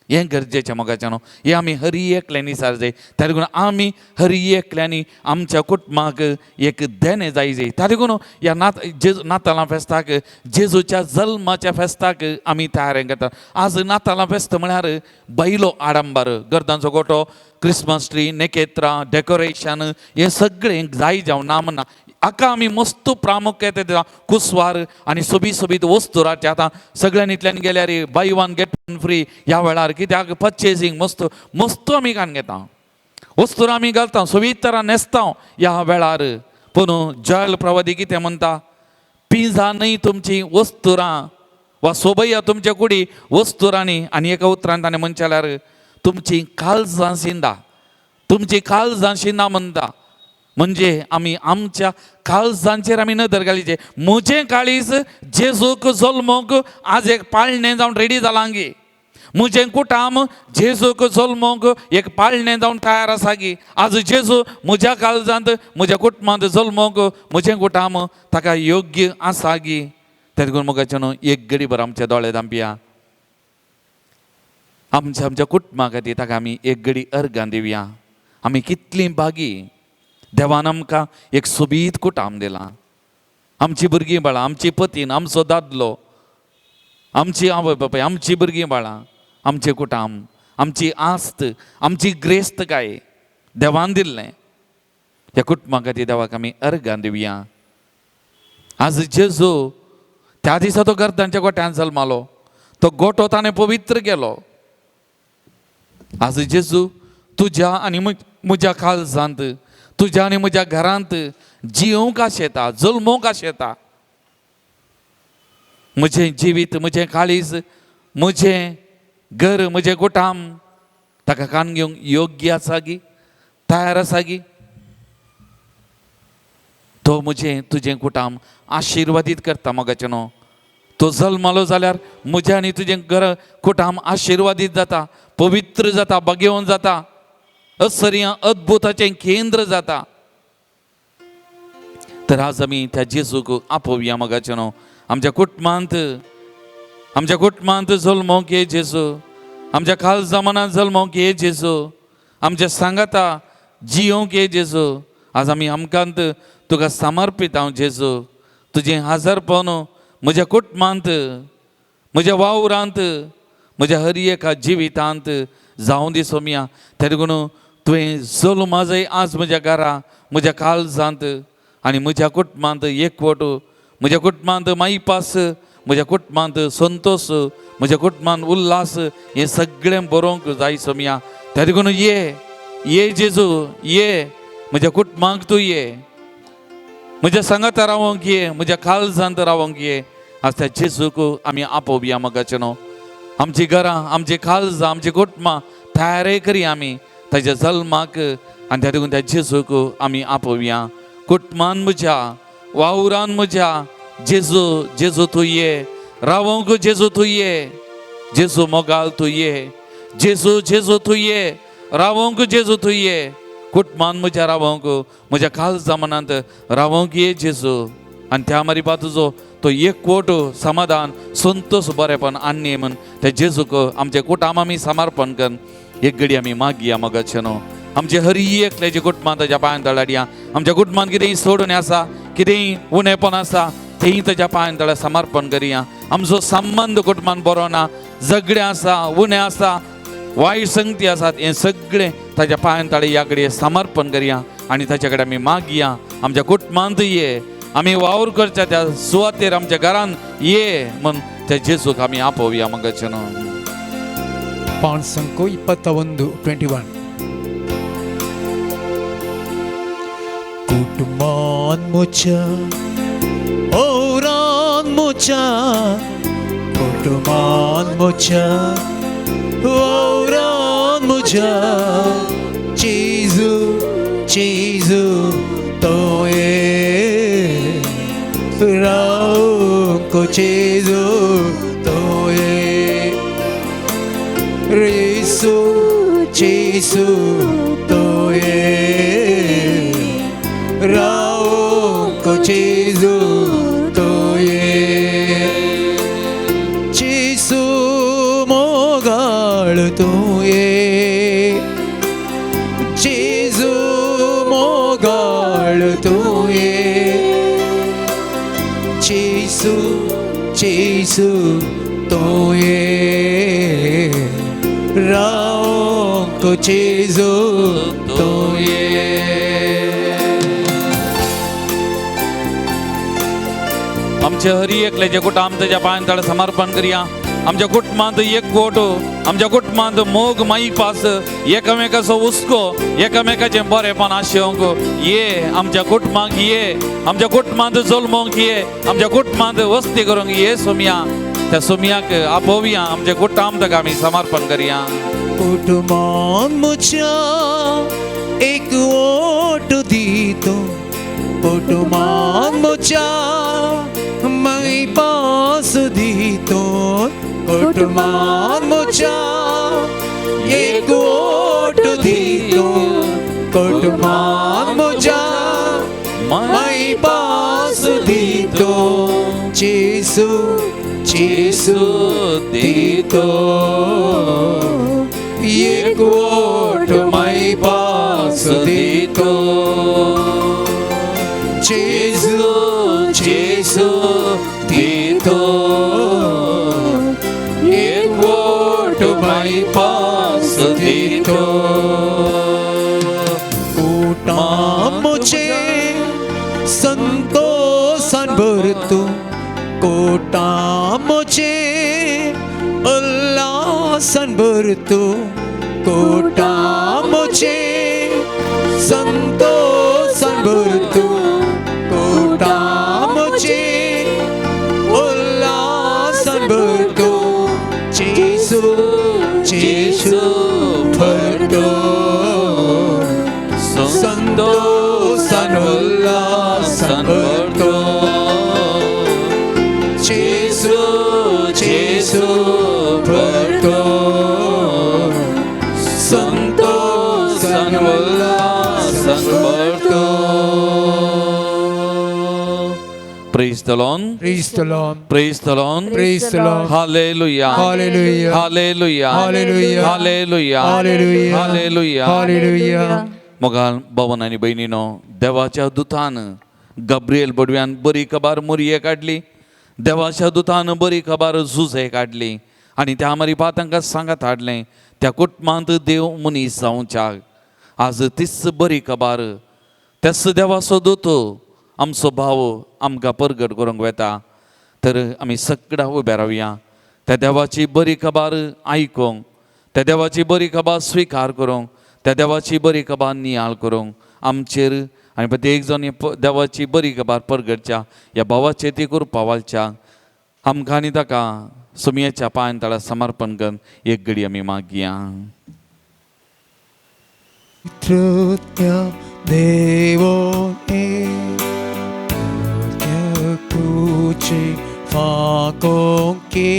हें गरजेचें मोगाचें न्हू. हें आमी हर एकल्यांनी विचारचें. त्या देखून आमी हर एकल्यांनी आमच्या कुटुंबाक एक देणें जायचें. त्या देखून ह्या नातालां फेस्ताक, जेजूच्या जल्माच्या फेस्ताक आमी तयारी करतात. आज नातालां फेस्त म्हळ्यार बैलो आडंबर, गर्दांचो गोठो, क्रिसमस ट्री, नेकेत्रां, डेकोरेशन हें सगळें जाय जावं ना म्हणना. हाका आमी मस्त प्रामुख्यता दिता. कुसवार आनी सोबीत सोबीत वस्तू रावचे. आतां सगळ्यांनींतल्यान गेल्यार by one get one free ह्या वेळार कित्याक पर्चेसींग मस्त मस्त आमी कान घेता, वस्तू आमी घालता, सोबीत तरां न्हेसता ह्या वेळार. पूण जॉयल प्रवादी कितें म्हणटा, पिझा न्हय तुमची वस्तुरां, वा सोबया तुमच्या कुडी वस्तुरांनी. आनी एका उतरान ताणें म्हणचेल्यार तुमची काळजां शिंदा, तुमची काळजां शिंदा म्हणटा. म्हणजे आमी आमच्या काळजांचेर आमी नदर घालीचे. म्हजें काळीज जेजूक जल्मोक आज एक पाळणें जावन रेडी जालां गी. म्हजें कुटाम जेजूक जल्मोक एक पाळणें जावन तयार आसा गी. आज जेजू म्हज्या काळजांत, म्हज्या कुटुंबांत जल्मोक म्हजें कुटाम ताका योग्य आसा गी. त्या देखून मोगाचें न्हू, एक घडी भर आमचे दोळे धांपया. आमच्या कुटुंबा खातीर ताका आमी एक घडी अर्गां दिवया. आमी कितलीं बागी, देवान आमकां एक सोबीत कुटाम दिलां. आमची भुरगीं बाळां, आमची पतीन, आमचो दादलो, आमची आवय बापाय, आमची भुरगीं बाळां, आमचे कुटाम, आमची आस्त, आमची ग्रेस्तकाय देवान दिल्लें. ह्या कुटुंबा खातीर देवाक आमी अर्गां दिवया. आज जेजू त्या दिसा तो गर्दांच्या गोठ्यांत जल्मालो. तो गोठो ताणें पवित्र केलो. आज जेजू तुज्या आनी म्हज्या काळजांत, तुज्या आनी म्हज्या घरांत जियोंक आशेता, जल्मोवंक आशेता. म्हजें जिवीत, म्हजें काळीज, म्हजें घर, म्हजें कुटाम ताका कान घेवंक योग्य आसा गी, तयार आसा गी. तो म्हजें तुजें कुटाम आशिर्वादीत करता मोगाचें न्हू. तो जल्मलो जाल्यार म्हजें आनी तुजें घर कुटाम आशिर्वादीत जाता, पवित्र जाता, बागेवन जाता, असर्या अद्भुताचें केंद्र जाता. तर आज आमी त्या जेजूक आपोवया मोगाचें न्हू. आमच्या कुटुंबांत जल्मोवंक ये जेजू. आमच्या काळजा मनांत जल्मोवंक ये जेजू. आमच्या सांगाता जियोंक ये जेजू. आज आमी आमकांत तुका समर्पीत हांव जेजू. तुजें हाजरपण म्हज्या कुटुंबांत, म्हज्या वावरांत, म्हज्या हर एका जिवितांत जावं दी सोम्या. तेदगून तुवें जल्मा जाय आज म्हज्या घरा, म्हज्या काळजांत आनी म्हज्या कुटुंबांत एकवट, म्हज्या कुटुंबांत माईपास, म्हज्या कुटुंबांत संतोश, म्हज्या कुटुंबांत उल्हास, हें सगळें बरोवंक जाय सोम्या. तेदगून ये जेजू, ये म्हज्या कुटुंबांक तूं ये, म्हज्या सांगाता रावोंक ये, म्हज्या काळजांत रावोंक ये. आज त्या जेजूक आमी आपोवया मोगाचें न्हू. आमची घरां, आमची काळजां, आमची कुटुंबां तयारी करी आमी ताच्या जल्माक. आनी त्या देखून त्या जेजूक आमी आपोवया. कुटुंबान म्हज्या, वावरान म्हज्या जेजू, जेजू तूं ये. रावोंक जेजू तूं ये. जेजू मोगाल तूं ये. जेजू, जेजू तूं ये. रावोंक जेजू तूं ये. कुटुंबान म्हज्या रावोंक, म्हज्या काळजा मनांत रावोंक ये जेजू. आनी त्या मारिपा तुजो तो एकवट, समाधान, संतोष, बरेपण आनी म्हण त्या जेजूक आमचे कुटाम आमी समर्पण करून एक घडी आमी मागया मोगाचें न्हू. आमचे हर एकल्याचे कुटुंबां ताच्या पांयां तळा हाडया. आमच्या कुटुंबांत कितेंय सोडून आसा, कितेंय उणेपण आसा, तेंय ताच्या पांयां तळा समर्पण करया. आमचो संबंद कुटुंबान बरो ना, झगडे आसा, उणें आसा, वायट संगती आसात, हें सगळें ताच्या पांयां तळा ह्या घडये समर्पण करया. आनी ताच्या कडेन आमी मागया. आमच्या कुटुंबांत ये, आमी वावर करच्या त्या सुवातेर आमच्या घरान ये म्हण त्या जेजूक आमी आपोवया मोगाचें न्हू. पान संको 21:21. कुटुंबान म्हज्या, वावरान म्हज्या, कुटुंबान म्हज्या, वावरान म्हज्या जेजू, जेजू तो ये. रावोंक जेजू तो ये. येसू, जेजू तो ये. रावोंक जेजू तो ये. जेजू मोगाळ तो ये. जेजू मोगाळ तो ये. जेजू, जेजू तो ये. रावोंक जेजू तो ये. आमचे हर एकल्याचे कुटाम ताच्या पांयां तळा समर्पण करया. आमच्या कुटुंबांत एकवट, आमच्या कुटुंबांत मोग माईपास, एकामेकाचो हुस्को, एकामेकाचें बरेपण आशेवंक ये. आमच्या कुटुंबांक ये, आमच्या कुटुंबांत जल्मोवंक ये, आमच्या कुटुंबांत वस्ती करूंक ये सोम्या. त्या सोम्याक आपोवया. आमचे कुटुंब ताका आमी समर्पण करया. कुटुंबान म्हज्या एकवट दितो. कुटुंबान म्हज्या माईपास दितो. कुटुंबान म्हज्या एकवट दितो. कुटुंबान म्हज्या माईपास दितो. जेजू, जेजू दितो. एकवट माईपास दितो. जेजू, जेजू दितो. एकवट माईपास दितो. कुटाम म्हजे संतोषान भरतो. कुटाम म्हजे उल्लासन भरतो कोटामुचे संतोषन भरतो कोटामुचे उल्लासन भरतो जेसू जेसू भरतो संतोषन उल्लासन भरतो जेसू जेसू भरतो संतोषन उल्लासन भरतो. Praise the Lord. Praise the Lord. Praise the Lord. Praise the Lord. Hallelujah. Hallelujah. Hallelujah. Hallelujah. Hallelujah. Hallelujah. Hallelujah. Hallelujah. मोगाल भवन आणि बहिणीनो, देवाच्या दुतान गब्रिएल बडव्यान बरी खबर मुरये काढली. देवाच्या दुतान बरी खबर झुजे काढली आणि त्या मरिपा तांकां सांगत हाडलें त्या कुटुंबांत देव मनीस जावच्याक. आज तीच बरी खबर तेच देवाचो दोतो आमचो भाव आमकां परगट करूंक वेता. तर आमी सगळ्या उबे रावया, त्या देवाची बरी खबर आयकूंक, त्या देवाची बरी खबर स्विकार करूंक, त्या देवाची बरी खबर नियाळ करूंक आमचेर आनी प्रत्येक जण देवाची बरी खबर परगटच्या ह्या भावाचेर ती कृपा वालच्या आमकां आनी ताका सुमयेच्या पांयां तळा समर्पण करून एक घडी आमी मागया. Trutnya Devo Kuchi Fakonki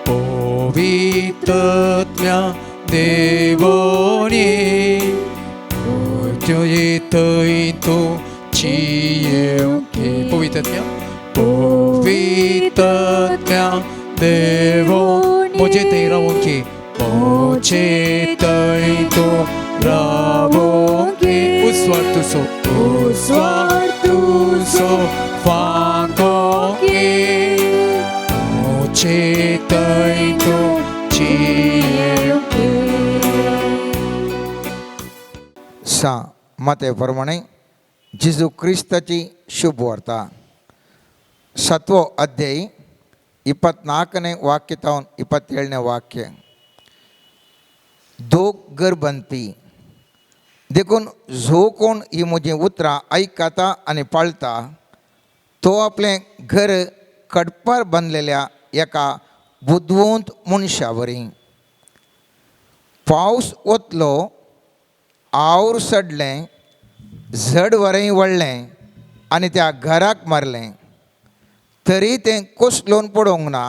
Povitotnya Devoni Joyitoito Chiyeuki Povitotnya Povitotnya Devoni Mojete Ravonki Mojete Ravonki Usvartuso Usvartuso Fakonki Mojete Chiyeuki. सा मतेप्रमाणे जेजू क्रिस्ताची शुभ वार्ता 7వ अध्याय 24ನೇ वाक्य तावन 27ನೇ वाक्य. दोग गरबंती देखून जो कोण ही म्हजी उतरां आयकता आनी पाळटा तो आपलें घर कडपार बांदलेल्या एका बुदवंत मनशा वरी. पावस वतलो, आवूर सडलें, झड वरें वळ्ळें आनी त्या घराक मारलें, तरी तें कोसलोवन पडोंक ना,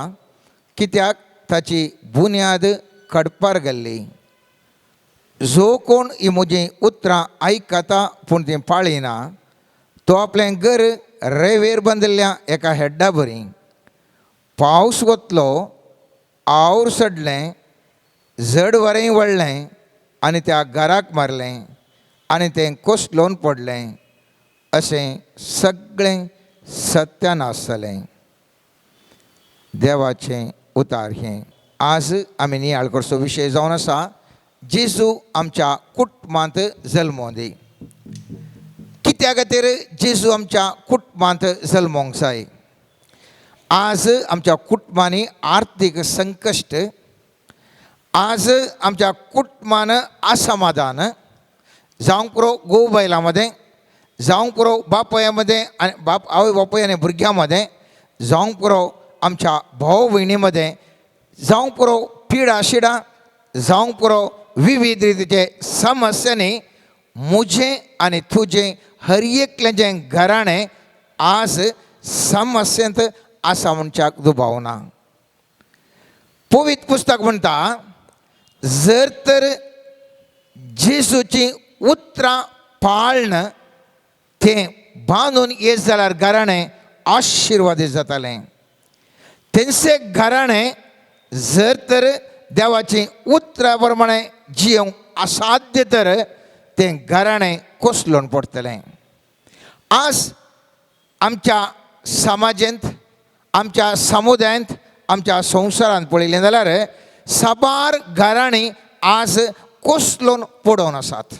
कित्याक ताची बुन्याद कडपार गेल्ली. जो कोण ही म्हजीं उतरां आयकता पूण तीं पाळिना तो आपलें घर रेंवेर बांदिल्ल्या एका हेड्डा बरी. पावस वतलो, आवूर सडलें, झड वरें वळ्ळें आनी त्या घराक मारलें आनी तें कोसलोवन पडलें. अशें सगळें सत्यानाश जालें. देवाचें उतार हें. आज आमी नियाळ करचो विशय जावन आसा जेजू आमच्या कुटुंबांत जल्मों दी. कित्या खातीर जेजू आमच्या कुटुंबांत जल्मोंक जाय? आज आमच्या कुटुंबांनी आर्थीक संकश्ट, आज आमच्या कुटुंबान असमाधान जावंक पुरो घोव बायलां मदें, जावंक पुरो बापयामध्ये आनी आवय बापूय आनी भुरग्यां मदें, जावंक पुरो आमच्या भाव भयणी मदें, जावंक पुरो पिडा शिडा, जावंक पुरो विविध रितीचे समस्यांनी म्हजें आनी तुजें हर एकल्याचें घराणें आज समस्यांत आसा म्हणच्याक दुबावना. पवित्र पुस्तक म्हणटा जर तर जेजूची उतरां पाळन तें बांदून येत जाल्यार घराणें आशिर्वादीत जातालें. तेंचें घराणें जर तर देवाची उतरां प्रमाणे जियोंक असाध्य तर तें घराणें कोसलोवन पडटलें. आज आमच्या समाजांत, आमच्या समुदायांत, आमच्या संवसारांत पळयलें जाल्यार साबार घराणीं आज कोसलोवन पडोवन आसात.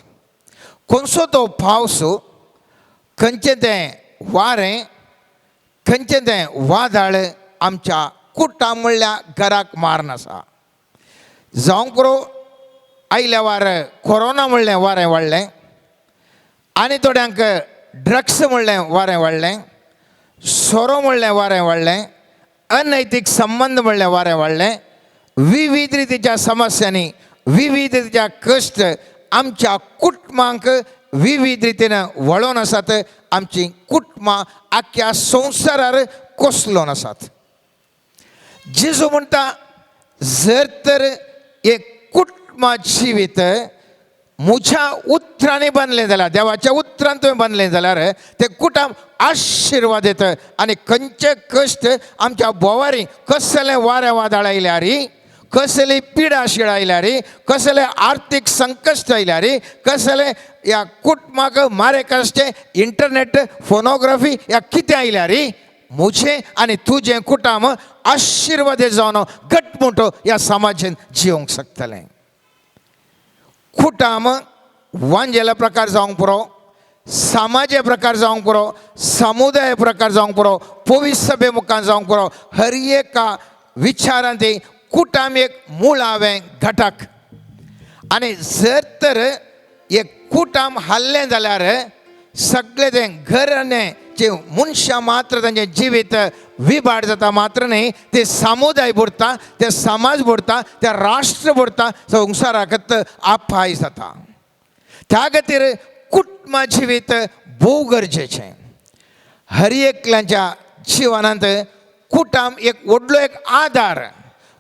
खंयचो तो पावस, खंयचें तें वारें, खंयचें तें वादळ आमच्या कुटाम म्हणल्या घराक मार नासा. जावं करो आयल्या वार कोरोना म्हणलें वारें वाडलें, आनी थोड्यांक ड्रग्स म्हणलें वारें वाडलें, सोरो म्हणलें वारें वाडलें, अनैतीक संबंध म्हणलें वारें वाडलें. विविध रितीच्या समस्यांनी, विविध रितीच्या कश्ट आमच्या कुटुंबांक विविध रितीन वळोन आसात. आमची कुटुंबां आख्या संवसारार कोसलोन आसात. जेजू म्हणटा, जर तर एक कुटुंबा जिवीत म्हज्या उतरांनी बांदलें जाल्यार, देवाच्या उतरान तुवें बांदलें जाल्यार तें कुटुंब आशिर्वादीत. आनी खंयचे कश्ट आमच्या बोवारी, कसलें वारें वादळ आयल्यार, कसली पिडा शिडा आयल्यार, कसलें आर्थीक संकश्ट आयल्यार, कसलें ह्या कुटुंबाक मारेकशें इंटरनेट फोनोग्राफी ह्या कितें आयल्यार म्हजें आनी तुजें कुटुंब आशिर्वादीत जावन घटमूट ह्या समाजान जिवंक शकतलें. कुटुंब वांजेला प्रकार जावंक पुरो, समाज प्रकार जावंक पुरो, समुदाय प्रकार जावंक पुरो, पवित्र सभे मुखार जावंक पुरो, हर एका विचारांत कुटुंब एक मुळावें घटक. आनी जर तर एक कुटुंब हाल्लें जाल्यार सगळें तें घराणें जे मनशां मात्र तांचें जिवीत विभाड जाता मात्र न्ही, ते समुदाय बुडटा, ते समाज बुडटा, ते राष्ट्र बुडटा, संवसाराकच आपाय जाता. त्या खातीर कुटुंबा जिवीत भोव गरजेचें. हर एकल्याच्या जिवनांत कुटुंब एक व्हडलो एक आधार,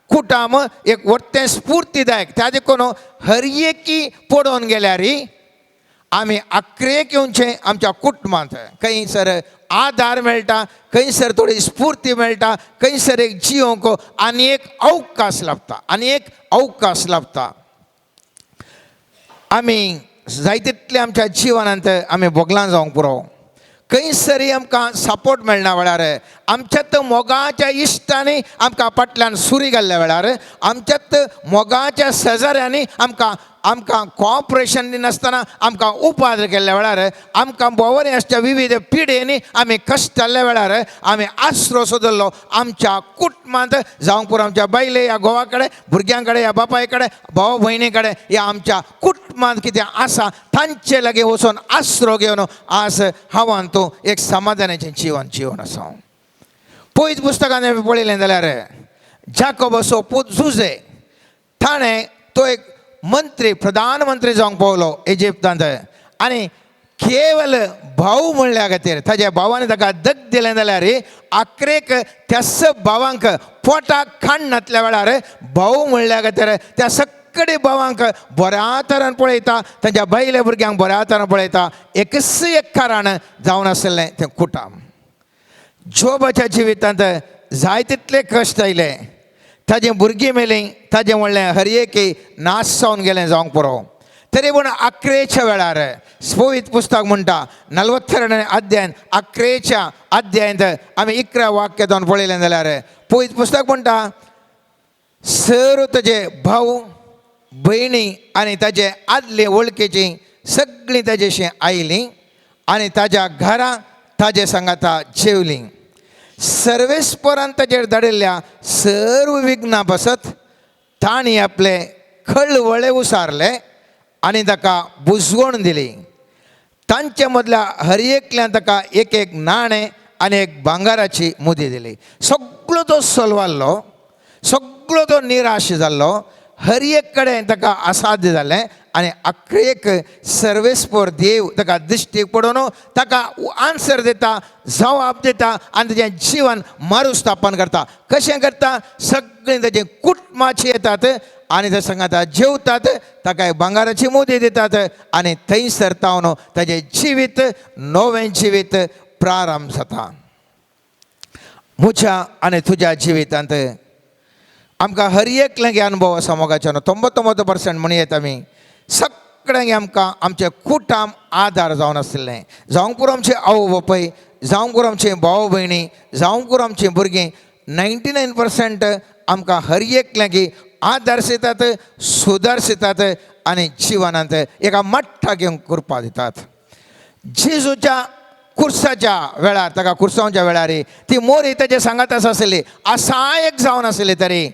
कुटुंब एक व्हडलें स्फूर्तीदायक. त्या देखून हर एकी पडोवन गेल्यार आमी आख्रेक येवचें आमच्या कुटुंबांत. खंयसर आधार मेळटा, खंयसर थोडी स्फूर्ती मेळटा, खंयसर एक जियोंक आनी एक अवकाश लाभता, आनी एक अवकाश लाभता. आमी जाय तितले आमच्या जिवनांत आमी भोगलां जावंक पुरो. खंयसरी आमकां सपोर्ट मेळना वेळार, आमच्यात मोगाच्या इश्टांनी आमकां फाटल्यान सुरी घाल्ल्या वेळार, आमच्यात मोगाच्या शेजाऱ्यांनी आमकां कॉपरेशन दिनासतना आमकां उपाद केल्ल्या वेळार, आमकां बोवारी आसच्या विविध पिडेनी आमी कश्टाल्ल्या वेळार आमी आसरो सोदल्लो आमच्या कुटुंबांत जावंक पुरो आमच्या बायले ह्या घोवा कडेन, भुरग्यां कडेन, ह्या बापाय कडेन, भाव भयणी कडेन, ह्या आमच्या कुटुंबांत कितें आसा तांचे लागीं वचून आसरो घेवन आज हांवान तूं एक समाधानाचें जिवन आसा. पयत पुस्तकांत आमी पळयलें जाल्यार जाकोबाचो पूत जुजे, ताणें तो एक मंत्री, प्रधानमंत्री जावंक पावलो इजिप्तांत. आनी केवल भाऊ म्हणल्या खातीर ताच्या भावान ताका दग दिलें जाल्यार आख्रेक त्याच भावांक पोटाक खाण घातल्या वेळार भाऊ म्हणल्या खातीर त्या सगळे भावांक बऱ्या तरान पळयता, तांच्या बायले भुरग्यांक बऱ्या तरान पळयता. एकच एक कारण जावन आसलें तें कुटुंब. जोबाच्या जिवितांत जाय तितले कश्ट आयले, ताजें भुरगीं मेलीं, ताजें म्हणलें हर एकी नाश जावन गेलें जावंक पुरो. तरी पूण अकरेच्या वेळार पवित्र पुस्तक म्हणटा 42 अध्यायान 11 अध्यायांत आमी 11 वाक्यान पळयलें जाल्यार पवित्र पुस्तक म्हणटा, सर्व ताजे भाऊ भयणी आनी ताजे आदले वळखीचीं सगळीं ताजेशी आयलीं आनी ताज्या घरा ताजे सांगाता जेवलीं. सर्वेस्परान ताचेर धाडिल्ल्या सर्व विघ्नां बसत तांणी आपले खळवळे उसारले आनी ताका बुजवण दिली. तांचे मदल्या हर एकल्यान ताका एक एक नाणें आनी एक भांगाराची मुदी दिली. सगळो तो सलवाल्लो, सगळो तो निराश जाल्लो, हर एक कडेन ताका असाध्य जालें आनी आख्रेक सर्वेस्पर देव ताका दिश्टीक पडोवन ताका आन्सर दिता, जवाब दिता आनी ताचें जिवन मरुस्थापन करता. कशें करता? सगळीं ताचीं कुटुंबाची येतात आनी ते सांगाता जेवतात, ताका भांगाराची मुदी दितात आनी थंयसर तावन ताचें जिवीत, नवें जिवीत प्रारंभ जाता. म्हज्या आनी तुज्या जिवितांत आमकां हर एकल्याक अनुभव आसा मोगाच्यान. 99% म्हणयत आमी सगळ्यांक आमकां आमचें कुटुंब आदार जावन आसलें. जावंक पुरो आमचे आवय बापूय, जावंक पुरो आमचे भाव भयणी, जावंक पुरो आमचीं भुरगीं, 99% आमकां हर एकल्याक आदार दितात, सुदार दितात आनी जिवनांत एका मठ्ठा घेवन कृपा दितात. जेजूच्या खुर्साच्या वेळार ताका खुर्सांवच्या वेळार ती मोरी ताचे सांगातच आसली असा एक जावन आसली तरी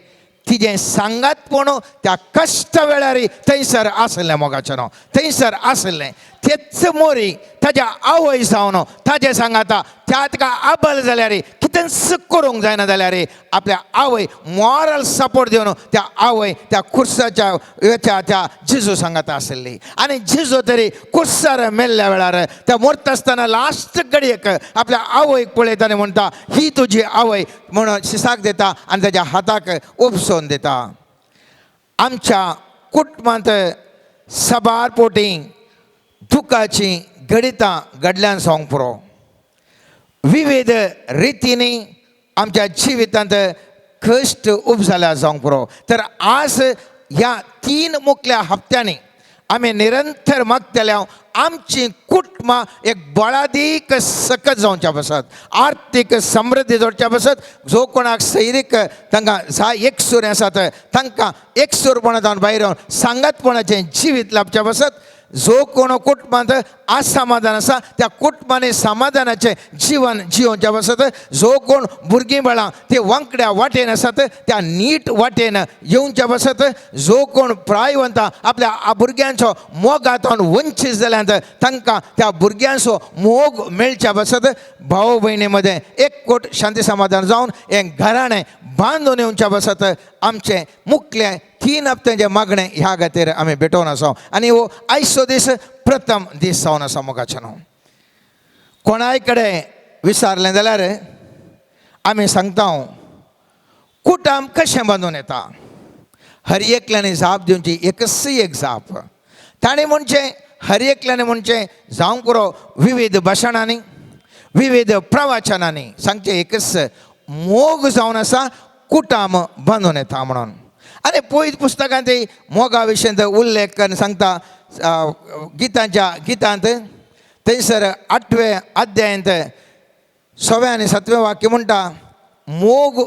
तिजें सांगातपण त्या कश्ट वेळार थंयसर आसलें मोगाचें थंयसर आसलें तेच मोरी ताज्या आवय जावन ताजे सांगाता त्या ताका आबल जाल्यार कितेंच करूंक जायना जाल्यार आपल्या आवय मॉरल सपोर्ट दिवन त्या आवय त्या खुर्साच्या वेच्या त्या जेजू सांगाता आसली आनी जेजू तरी खुर्सार मेल्ल्या वेळार त्या मरता आसतना लास्ट घडयेक आपल्या आवयक पळयता आनी म्हणटा ही तुजी आवय म्हणून शिसाक दिता आनी ताज्या हाताक उपसून दिता. आमच्या कुटुंबांत सबार पोटी दुखाची गणितां घडल्यान सांग पुरो विविध रितींनी आमच्या जिवितांत कश्ट उब जाल्या जावंक पुरो. तर आज ह्या 3 मुखल्या हप्त्यांनी आमी निरंतर मागतले आमची कुटुंबां एक बळादीक सकत जावच्या बसत आर्थीक समृद्धी जोडच्या बसत जो कोणाक सैरीक तांकां एकसूर आसात तांकां एकसूरपणांतल्यान भायर येवन सांगातपणाचें जिवीत लाभच्या बसत जो कोण कुटुंबांत असमाधान आसा त्या कुटुंबांनी समाधानाचें जिवन जिवोवच्या बसत जो कोण भुरगीं बाळां ते वांकड्या वाटेन आसात त्या नीट वाटेन येवच्या बसत जो कोण प्रायवंत आपल्या भुरग्यांचो मोगांतून वंचीत जाल्यांत तांकां त्या भुरग्यांचो मोग मेळच्या बसत भाव भयणी मदें एककोट शांती समाधान जावन हें घराणें बांदून येवच्या बसत आमचें मुखलें 3 हप्त्यांचें मागणें ह्या खातीर आमी भेटोवन आसा आनी हो आयचो दीस प्रथम दीस जावन आसा मोगाचें न्हू. कोणाय कडेन विचारलें जाल्यार आमी सांगता कुटाम कशें बांदून येता हर एकल्यानी जाप दिवची एकच एक जाप ताणें म्हणचें हर एकल्यानी म्हणचें जावंक पुरो विविध भाशणांनी विविध प्रवचनांनी सांगचें एकच मोग जावन आसा कुटाम बांदून येता म्हणून. आनी पयत पुस्तकांत मोगा विशयी उल्लेख करून सांगता गितांत थंयसर 8वें अध्यायांत 6वें आनी 7वें वाक्य म्हणटा मोग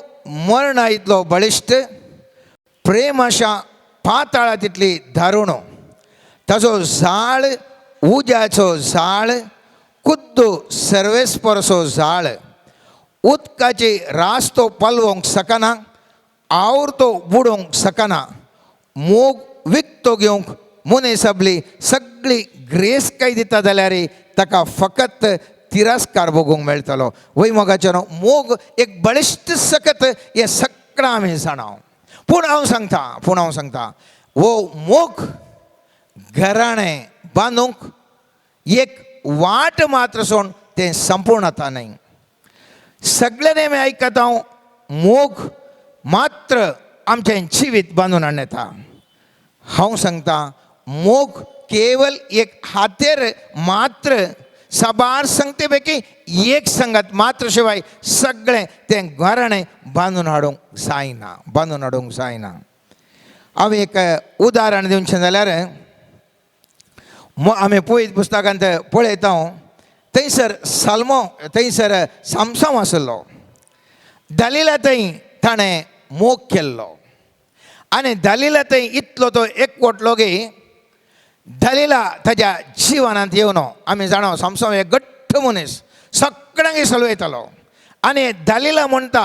मरणा इतलो बळिश्ट प्रेम अशा पाताळा तितली धारुण ताजो झाळ उज्याचो झाळ कुद्दू सर्वेस्परसो झाळ उदकाची रास तो पलवोंक सकना आवर तो बुडोवंक सकना मोग विकतो घेवंक मनीसबली सगळी ग्रेस काय दिता जाल्यार ताका फकत तिरस्कार भोगूंक मेळटलो. वय मोगाचें मोग एक बळिश्ट सकत हें सगळें आमी जाणाव पूण हांव सांगता हो मोग घराणें बांदूंक एक वाट मात्र सोड तें संपूर्णता न्हय. सगळ्यांनी आमी आयकता मोग मात्र आमचें जिवीत बांदून हाडटा. हांव सांगता मोग केवल एक हातेर मात्र सबार संगते पैकी एक संगत मात्र शिवाय सगळें तें घराणें बांदून हाडूंक जायना. हांव एक उदाहरण दिवचें जाल्यार आमी पयत पुस्तकांत पळयता थंयसर सामसोन आसलो दलिला थंय ताणें मोग केल्लो आनी दलिला थंय इतलो तो एकवटलो की दलिला ताज्या जिवनांत येवन आमी जाणो सामसोन एक घट्ट मनीस सगळ्यांक सलवयतालो आनी दलिला म्हणटा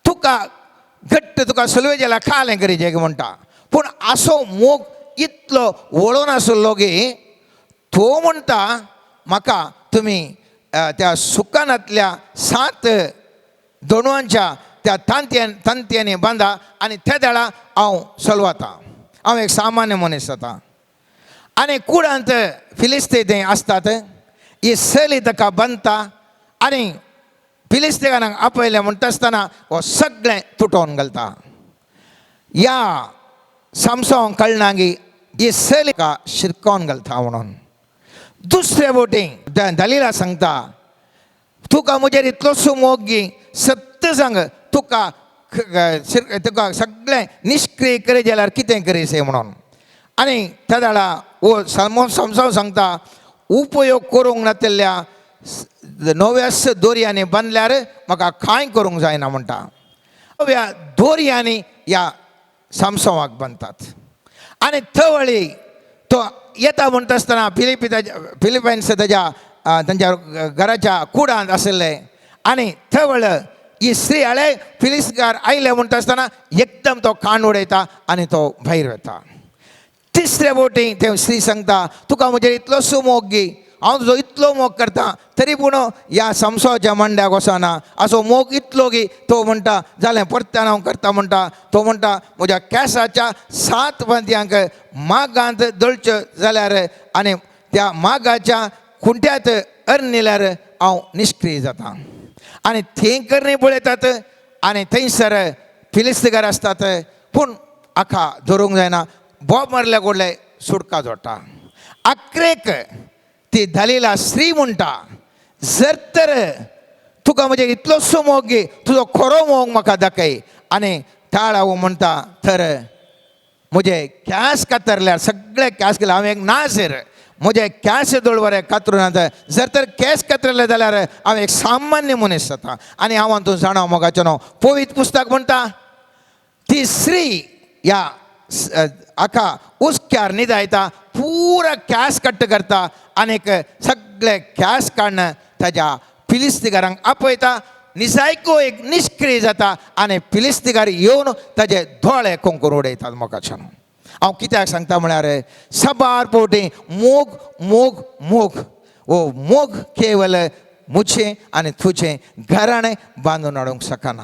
तुका सलवयजेल्या खालें करीचें म्हणटा पूण असो मोग इतलो वळून आसलो की तो म्हणटा म्हाका तुमी त्या सुकानांतल्या 7 दोणवांच्या त्या तंत्यांनी बांदा आनी त्या देळा हांव सलवतां. हांव एक सामान्य मनीस जाता आनी कुडांत फिलिस्ते थंय आसतात ही सली ताका बांदता आनी फिलिस्तेकारांक आपयलें म्हणटा आसतना हो सगळें तुटोवन घालता. ह्या सामसोंक कळना की ही सली ताका शिरकोवन घालता म्हणून. दुसरे बोटीन दलिला सांगता तुका म्हजेर इतलोसो मोग गी सत्य सांग तुका सगळें निश्क्रीय करी जाल्यार कितें करीसे म्हणून. आनी त्या वेळा हो सामसोन सांगता उपयोग करूंक नातिल्ल्या 9 दोरयांनी बांदल्यार म्हाका कांय करूंक जायना म्हणटा. 9 दोरयांनी ह्या सामसोनाक बांदतात आनी थवळी तो येता म्हणटा आसतना फिलिपायन्स ताज्या तांच्या घराच्या कुडांत आसले आनी थंय वळलं ही स्त्री आले फिलिस्तीकार आयले म्हणटा आसतना एकदम तो कान उडयता आनी तो भायर वता. तिसऱ्या बोटी ते स्त्री सांगता तुका म्हजेर इतलोसो मोग गी, हांव तुजो इतलो मोग करता तरी पूण ह्या समसोच्या मंड्याक वचना, असो मोग इतलो गी. तो म्हणटा जालें परत्यान हांव करता म्हणटा. तो म्हणटा म्हज्या केंसाच्या 7 पांतयांक मागांत दळच्यो जाल्यार आनी त्या मागाच्या खुंट्यात अरनिल्यार हांव निश्क्रीय जाता. आनी थंय करणी पळयतात आनी थंयसर फिलिस्तीकार आसतात पूण आखा धरूंक जायना. बॉब मारल्या कोडले सुटका जोडटा. आख्रेक ती दलीला स्त्री म्हणटा जर तर तुका म्हजेर इतलोसो मोग गे, तुजो खरो मोग म्हाका दाखय. आनी ताळ हांव म्हणटा तर म्हजे केंस कातरल्यार सगळे केंस केले, हांव एक नासर, म्हजे केंस दोळवरे कातरूनात. जर तर केंस कातरले जाल्यार हांव एक सामान्य मनीस जाता. आनी हांव तूं जाणा मोगाचें न्हू. पवित्र पुस्तक म्हणटा ती स्त्री ह्या आखा उस्क्यार न्हिदायता, पुरा केंस कट्ट करता आनीक सगळे केंस काडून ताच्या फिलिस्तीकारांक आपयता. निसायको एक निश्क्रीय जाता आनी फिलिस्तीकार येवन ताजे दोळे कोंकून उडयतात. मोगाचें न्हू. हांव कित्याक सांगता म्हळ्यार सबार फावटी मोग मोग मोग वो मोग केवल मुझें आनी तुजें घराणें बांदून हाडूंक शकना.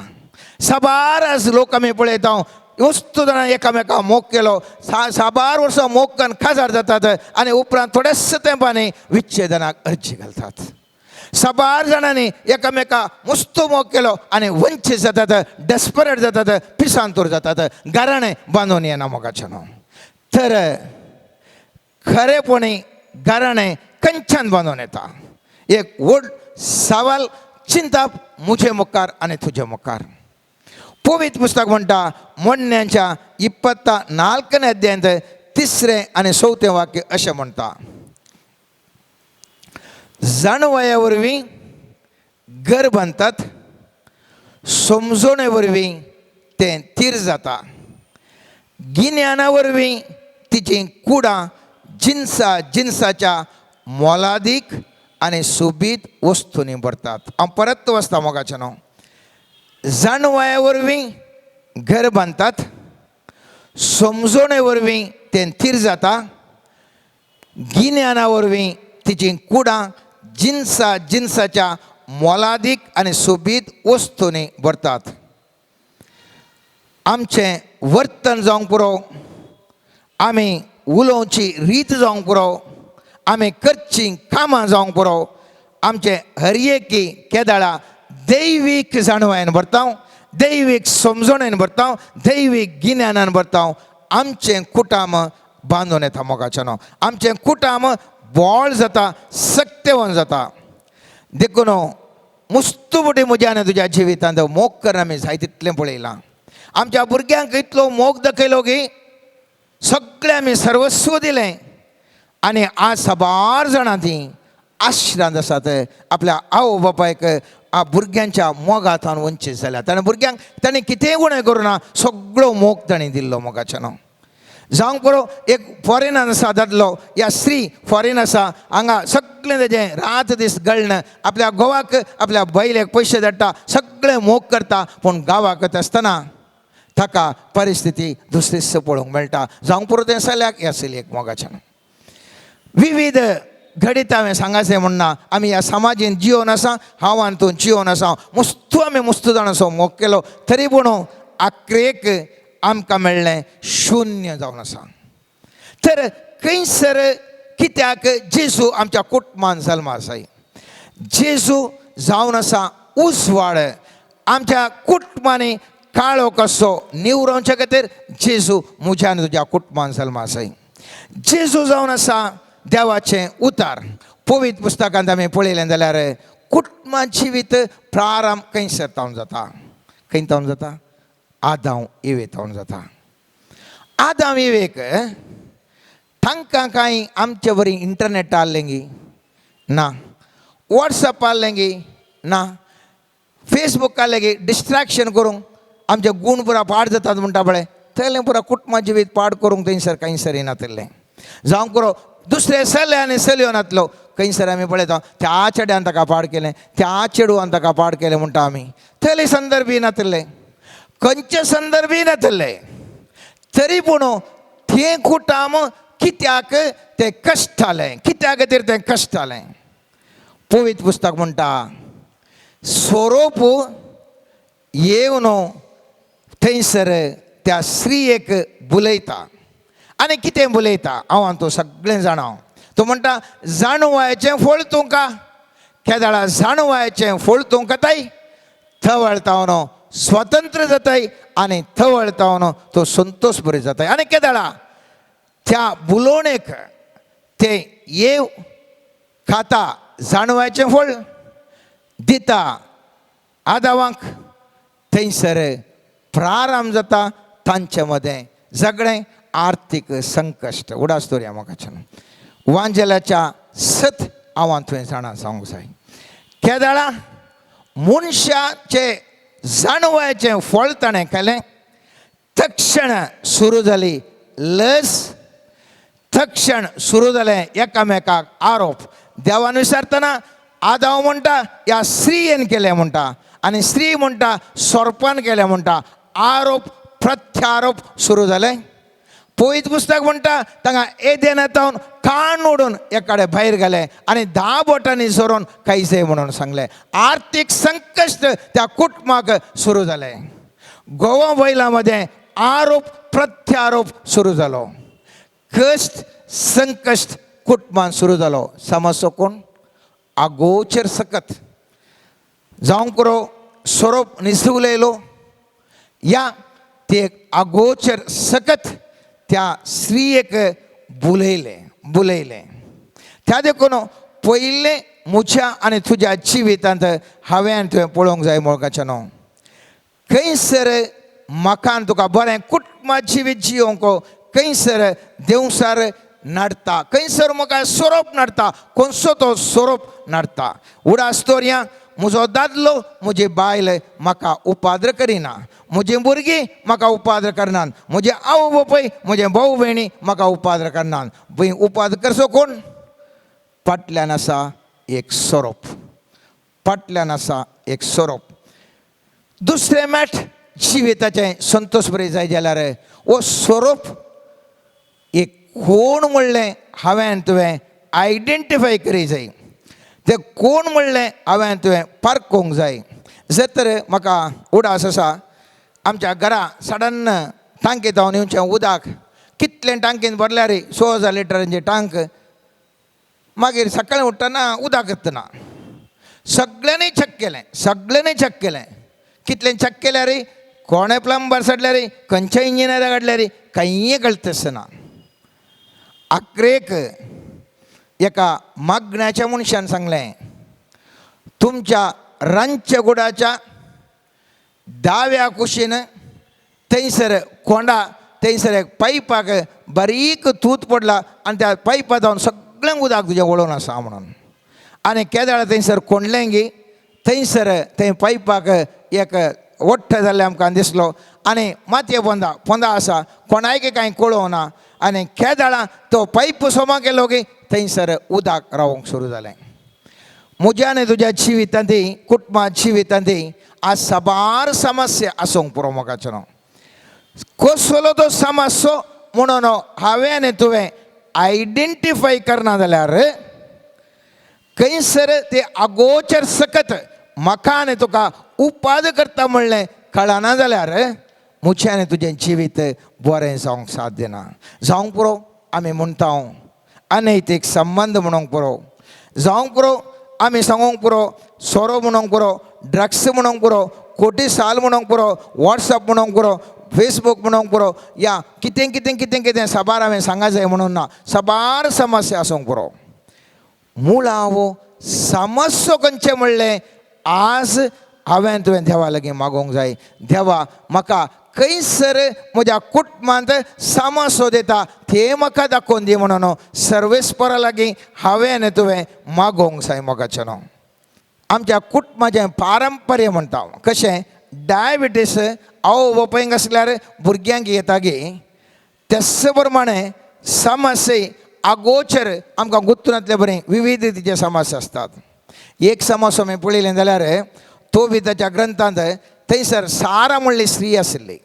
सबार लोक आमी पळयता वस्तू जाणां एकामेकाक मोग केलो, साबार वर्सां मोग करून काजार जातात आनी उपरांत थोडेच तेंपांनी विच्छेदनाक अर्जी घालतात. सबार जाणांनी एकामेकाक मस्तो मोग केलो आनी वंचीत जातात, डेस्परेट जातात, पिसांतूर जातात, घराणें बांदून येना. मोगाचें न्हू. तर खरेपणी घराणें खंयच्यान बांदून येता? एक व्हड सवाल चिंता म्हजे मुखार आनी तुजे मुखार. पवित्र पुस्तक म्हणटा मोडण्यांच्या 24 अध्यायांत 3 आनी 4 वाक्य अशें म्हणटा जाणवया वरवीं घर बांदतात, समजोणे वरवीं तें तीर जाता, गिन्याना वरवीं तिचीं कुडां जिन्साच्या मोलादीक आनी सोबीत वस्तूंनी भरतात. हांव परत वचता मोगाचें न्हू. जाणवया वरवीं घर बांदतात, समजोणे वरवीं तें तीर जाता, गिन्याना वरवीं तिचीं कुडां जिन्साच्या मोलादीक आनी सोबीत वस्तूंनी भरतात. आमचें वर्तन जावंक पुरो, आमी उलोवची रीत जावंक पुरो, आमी करचीं कामां जावंक पुरो, आमचे हरएकी केदाळा दैवीक जाणवायेन भरता, दैवीक समजणेन भरता, दैवीक गिन्यानान भरता. आमचें कुटाम बांदून येता. मोगाचें न्हू. आमचें कुटाम बोळ जाता, सत्यवन जाता. देखून मुस्तुबटी म्हज्या आनी तुज्या जिवितांत मोग करून आमी जाय तितलें पळयलां. आमच्या भुरग्यांक इतलो मोग दाखयलो की सगळें आमी सर्वस्व दिलें आनी आज सबार जाणां तीं आश्रांत आसात. आपल्या आवय बापायक भुरग्यांच्या मोगांतल्यान वंचीत जाल्यात आनी भुरग्यांक ताणें कितेंय गुणे करुना, सगळो मोग ताणें दिल्लो. मोगाचें न्हू. जावंक पुरो एक फॉरेनान आसा दादलो, ह्या स्त्री फॉरेन आसा, हांगा सगळें तेजें रात दीस गळण, आपल्या घोवाक आपल्या बैलेक पयशे धाडटा, सगळें मोग करता, पूण गांवाक आसतना ताका परिस्थिती दुसरीच पळोवंक मेळटा. जावंक पुरो तें चल्याक ह्या चलयेक मोगाचें. विविध घडीत हांवें सांगाचें म्हणना, आमी ह्या समाजीन जियोन आसा, हांव आनी तूं जियोन आसा, मस्तू आमी मस्तू जाण असो मोग केलो, तरी पूण आख्रेक आमकां मेळ्ळें शुन्य जावन आसा. तर खंयसर कित्याक जेजू आमच्या कुटुंबान जल्मा जाय. जेजू जावन आसा उजवाड. आमच्या कुटुंबांनी काळो कसो निवरोवचे खातीर जेजू म्हज्या आनी तुज्या कुटुंबान जल्मा जाय. जेजू जावन आसा देवाचें उतार. पवित्र पुस्तकांत आमी पळयलें जाल्यार कुटुंबां जिवीत प्रारंभ खंयसर जावन जाता. खंय जावन जाता? आदाम इवे जावन जाता. आदाम इवेक तांकां कांय आमचे बरी इंटरनेट आहलें गी ना, वॉट्सॅप आहलें गी ना, फेसबूक आहलें गी डिस्ट्रॅक्शन करूंक आमचे गूण पुरा पाड जातात म्हणटा पळय, थंयलें पुरा कुटुंबा जिवीत पाड करूंक थंयसर खंयसर येनातलें. जावंक पुरो दुसरे सल्ले आनी सल्योनातलो खंयसर आमी पळयता त्या चेड्यान ताका पाड केलें त्या चेडवान ताका पाड केलें म्हणटा आमी थंय संदर्भी नातले खंयचे संदर्भी नातले तरी पूण तें कुटाम कित्याक तें कश्टालें कित्या खातीर तें कश्टालें पवित्र पुस्तक म्हणटा स्वरूप येवन थंयसर त्या स्त्रियेक बुलयता आनी कितें बुलयता हांव तो सगळें जाणां तो म्हणटा जाणवायेचें फळ तुमकां केदाळा जाणवायेचें फळ तुमकां ताई थवळतावन स्वतंत्र जाताय आनी थवळतावन तो संतोष बरी जाताय आनी केदाळा त्या बुलोवणेक ते येव खाता जाणवायेचें फळ दिता आदावांक थंयसर प्रारंभ जाता तांचे मदें सगळें आर्थीक संकश्ट उडास दवरया म्हाका वांजेलाच्या 7 हांव तुवें जाणा सांगूंक जाय केदाळा मनशाचे जाणवायेचें फळ ताणें केलें तक्षण सुरू जाली लस तक्षण सुरू जालें एकामेकाक आरोप देवान विचारतना आदाव म्हणटा ह्या स्त्रियेन केलें म्हणटा आनी स्त्री म्हणटा सोरपान केलें म्हणटा आरोप प्रत्यारोप सुरू जाले पवित्र पुस्तक म्हणटा तांकां एदेन येतावन कान ओडून एकाडे भायर गेले आनी 10 बोटांनी जोरून कांयचे म्हणून सांगले आर्थीक संकश्ट त्या कुटुंबाक सुरू जाले गोवा बैला मध्ये आरोप प्रत्यारोप सुरू जालो कश्ट संकश्ट कुटुंबान सुरू जालो समस्या कोण आगोचर सकत जावं करो स्वरूप निसुलेलो या ते आगोचर सकत त्या स्त्रियेक बुलयले त्या देखून पयले म्हज्या आनी तुज्या जिवितांत हांवें तुवें पळोवंक जाय मोळकाचे न्हू खंयसर म्हाका तुका बरें कुटुंबा जिवीत जियोंक खंयसर देवसार नडता खंयसर म्हाका स्वरूप नडता खंयचो तो स्वरूप नडता उडास दवरया म्हजो दादलो म्हजी बायल म्हाका उपाद्र करिना म्हजी भुरगीं म्हाका उपाद्र करनात म्हजे आवय बापूय म्हजे भाऊ भयणी म्हाका उपाद्र करनात उपाद्र करचो कोण फाटल्यान आसा एक स्वरूप फाटल्यान आसा एक स्वरूप दुसरें मेट जिविताचें संतोष बरें जाय जाल्यार हो स्वरूप एक कोण म्हणलें हांवें तुवें आयडेंटिफाय करी जाय ते कोण म्हणलें हांवें तुवें पारखूंक जाय जर तर म्हाका उडास आसा आमच्या घरा सडन टांकेत जावन येवचें उदक कितलें टांकेन भरल्यार 6000 लिटरांचें टांक मागीर सकाळीं उठ्ठना उदक येतना सगळ्यांनी चॅक केलें कितलें चॅक केल्यार कोणे प्लंबर सडल्यार खंयच्या इंजिनियरा काडल्यार कांय कळतसना आख्रेक एका मागण्याच्या मनशान सांगलें तुमच्या रांदचेकुडाच्या दाव्या कुशीन थंयसर कोंडा थंयसर एक पायपाक बारीक तूत पडला आनी त्या पायपा जावन सगळें उदक तुजें वळून आसा म्हणून आनी केदाळ थंयसर कोंडलें गी थंयसर थंय पायपाक एक वट्ट जाल्लें आमकां दिसलो आनी मातये पोंदा आसा कोणायक कांय कळोवना आनी केदाळा तो पायप सोमा केलो गी थंयसर उदक रावंक सुरू जालें म्हज्या आनी तुज्या जिवितांती कुटुंबा जिवितांती आज साबार समस्या आसूंक पुरो मोगाचो न्हू कसलो तो समस्या म्हणून हांवें आनी तुवें आयडेंटिफाय करना जाल्यार खंयसर ते आगोचर सकत म्हाका आनी तुका उपाद करता म्हणलें कळना जाल्यार म्हजें आनी तुजें जिवीत बरें जावंक साध्य ना जावंक पुरो आमी म्हणटा अनैतीक संबंध म्हणूंक पुरो जावंक पुरो आमी सांगूंक पुरो सोरो म्हणूंक पुरो ड्रग्स म्हणूंक पुरो कोटी साल म्हणूंक पुरो वॉट्सअप म्हणूंक पुरो फेसबूक म्हणूंक पुरो या कितें साबार हांवें सांगा जाय म्हणून ना साबार समस्या आसूंक पुरो मुळावो समस्या खंयचें म्हणलें आज हांवें तुवें देवा लागीं मागोवंक जाय देवा म्हाका खंयसर म्हज्या कुटुंबांत समस्या दिता ते म्हाका दाखोवन दी म्हणून सर्वेस्परा लागीं हांवें आनी तुवें मागोवंक जाय मोगाचें न्हू आमच्या कुटुंबाचें पारंपर्य म्हणटा कशें डायबिटीस आवय बापायक आसल्यार भुरग्यांक येता गे तेच प्रमाणे समस्या अगोचर आमकां गुंतूनातले बरें विविध रितीचे समस्या असतात. एक समस्या हांवें पळयलें जाल्यार तो बी ताच्या ग्रंथांत थंयसर सारा म्हणली स्त्री आशिल्ली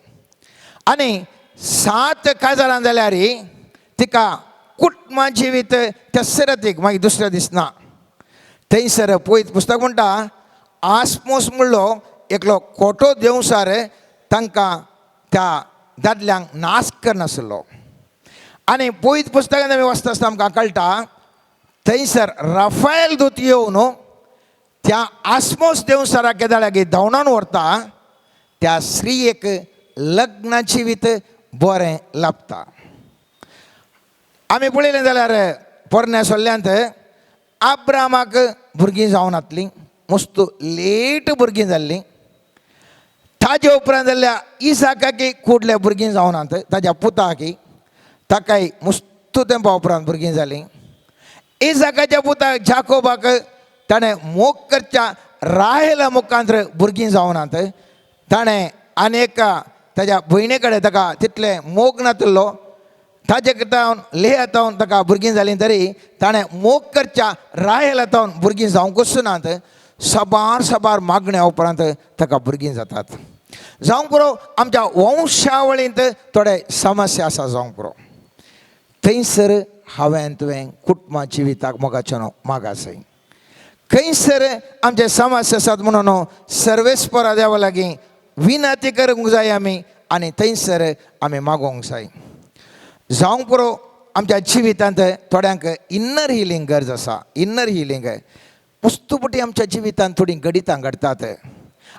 आनी 7 काजारां जाल्यार तिका कुटुंब जिवीत त्या सरतीक मागीर दुसऱ्या दिसना. थंयसर पळयत पुस्तक म्हणटा आस्मोस म्हणलो एकलो खोटो देवसार तांकां त्या दादल्यांक नाश करनासलो. आनी पळयत पुस्तकांत आमी वाचता आसतना आमकां कळटा थंयसर राफायल दूत येवन त्या आस्मोस देवसाराक केदाळ्याक धांवडावन व्हरता. त्या स्त्रियेक लग्न जिवीत बरें लाभता. आमी पळयलें जाल्यार पोरण्या सोल्ल्यांत अब्रामाक भुरगीं जावन नातलीं, मस्त लेट भुरगीं जाल्लीं. ताजे उपरांत जाल्ल्या इसाकाकी कुडले भुरगीं जावनात, ताज्या पुताकी ताकाय मस्त तेंपा उपरांत भुरगीं जालीं. इसाकाच्या पुताक जाकोबाक ताणें मोग करच्या राहेला मुखांतर भुरगीं जावनात. ताणें आनेका ताज्या भयणे कडेन ताका तितलें मोग नातलो. ताजे कारतावन लेह तावन ताका भुरगीं जालीं तरी ताणें मोग करच्या राहेला तावन भुरगीं जावंकच नात. साबार मागण्या उपरांत ताका भुरगीं जातात. जावंक पुरो आमच्या वंशावळींत थोडे समस्या आसा जावंक पुरो. थंयसर हांवें तुवें कुटुंबा जिविताक मोगाचें मागासय. खंयसर आमचे समस्या आसात म्हणून सर्वेस्परा देवा लागीं विनंती करूंक जाय आमी आनी थंयसर आमी मागोवंक जाय. जावंक पुरो आमच्या जिवितांत थोड्यांक इन्नर हिलींग गरज आसा. इन्नर हिलींग पुस्तुपटी आमच्या जिवितांत थोडी गडितां घडटात.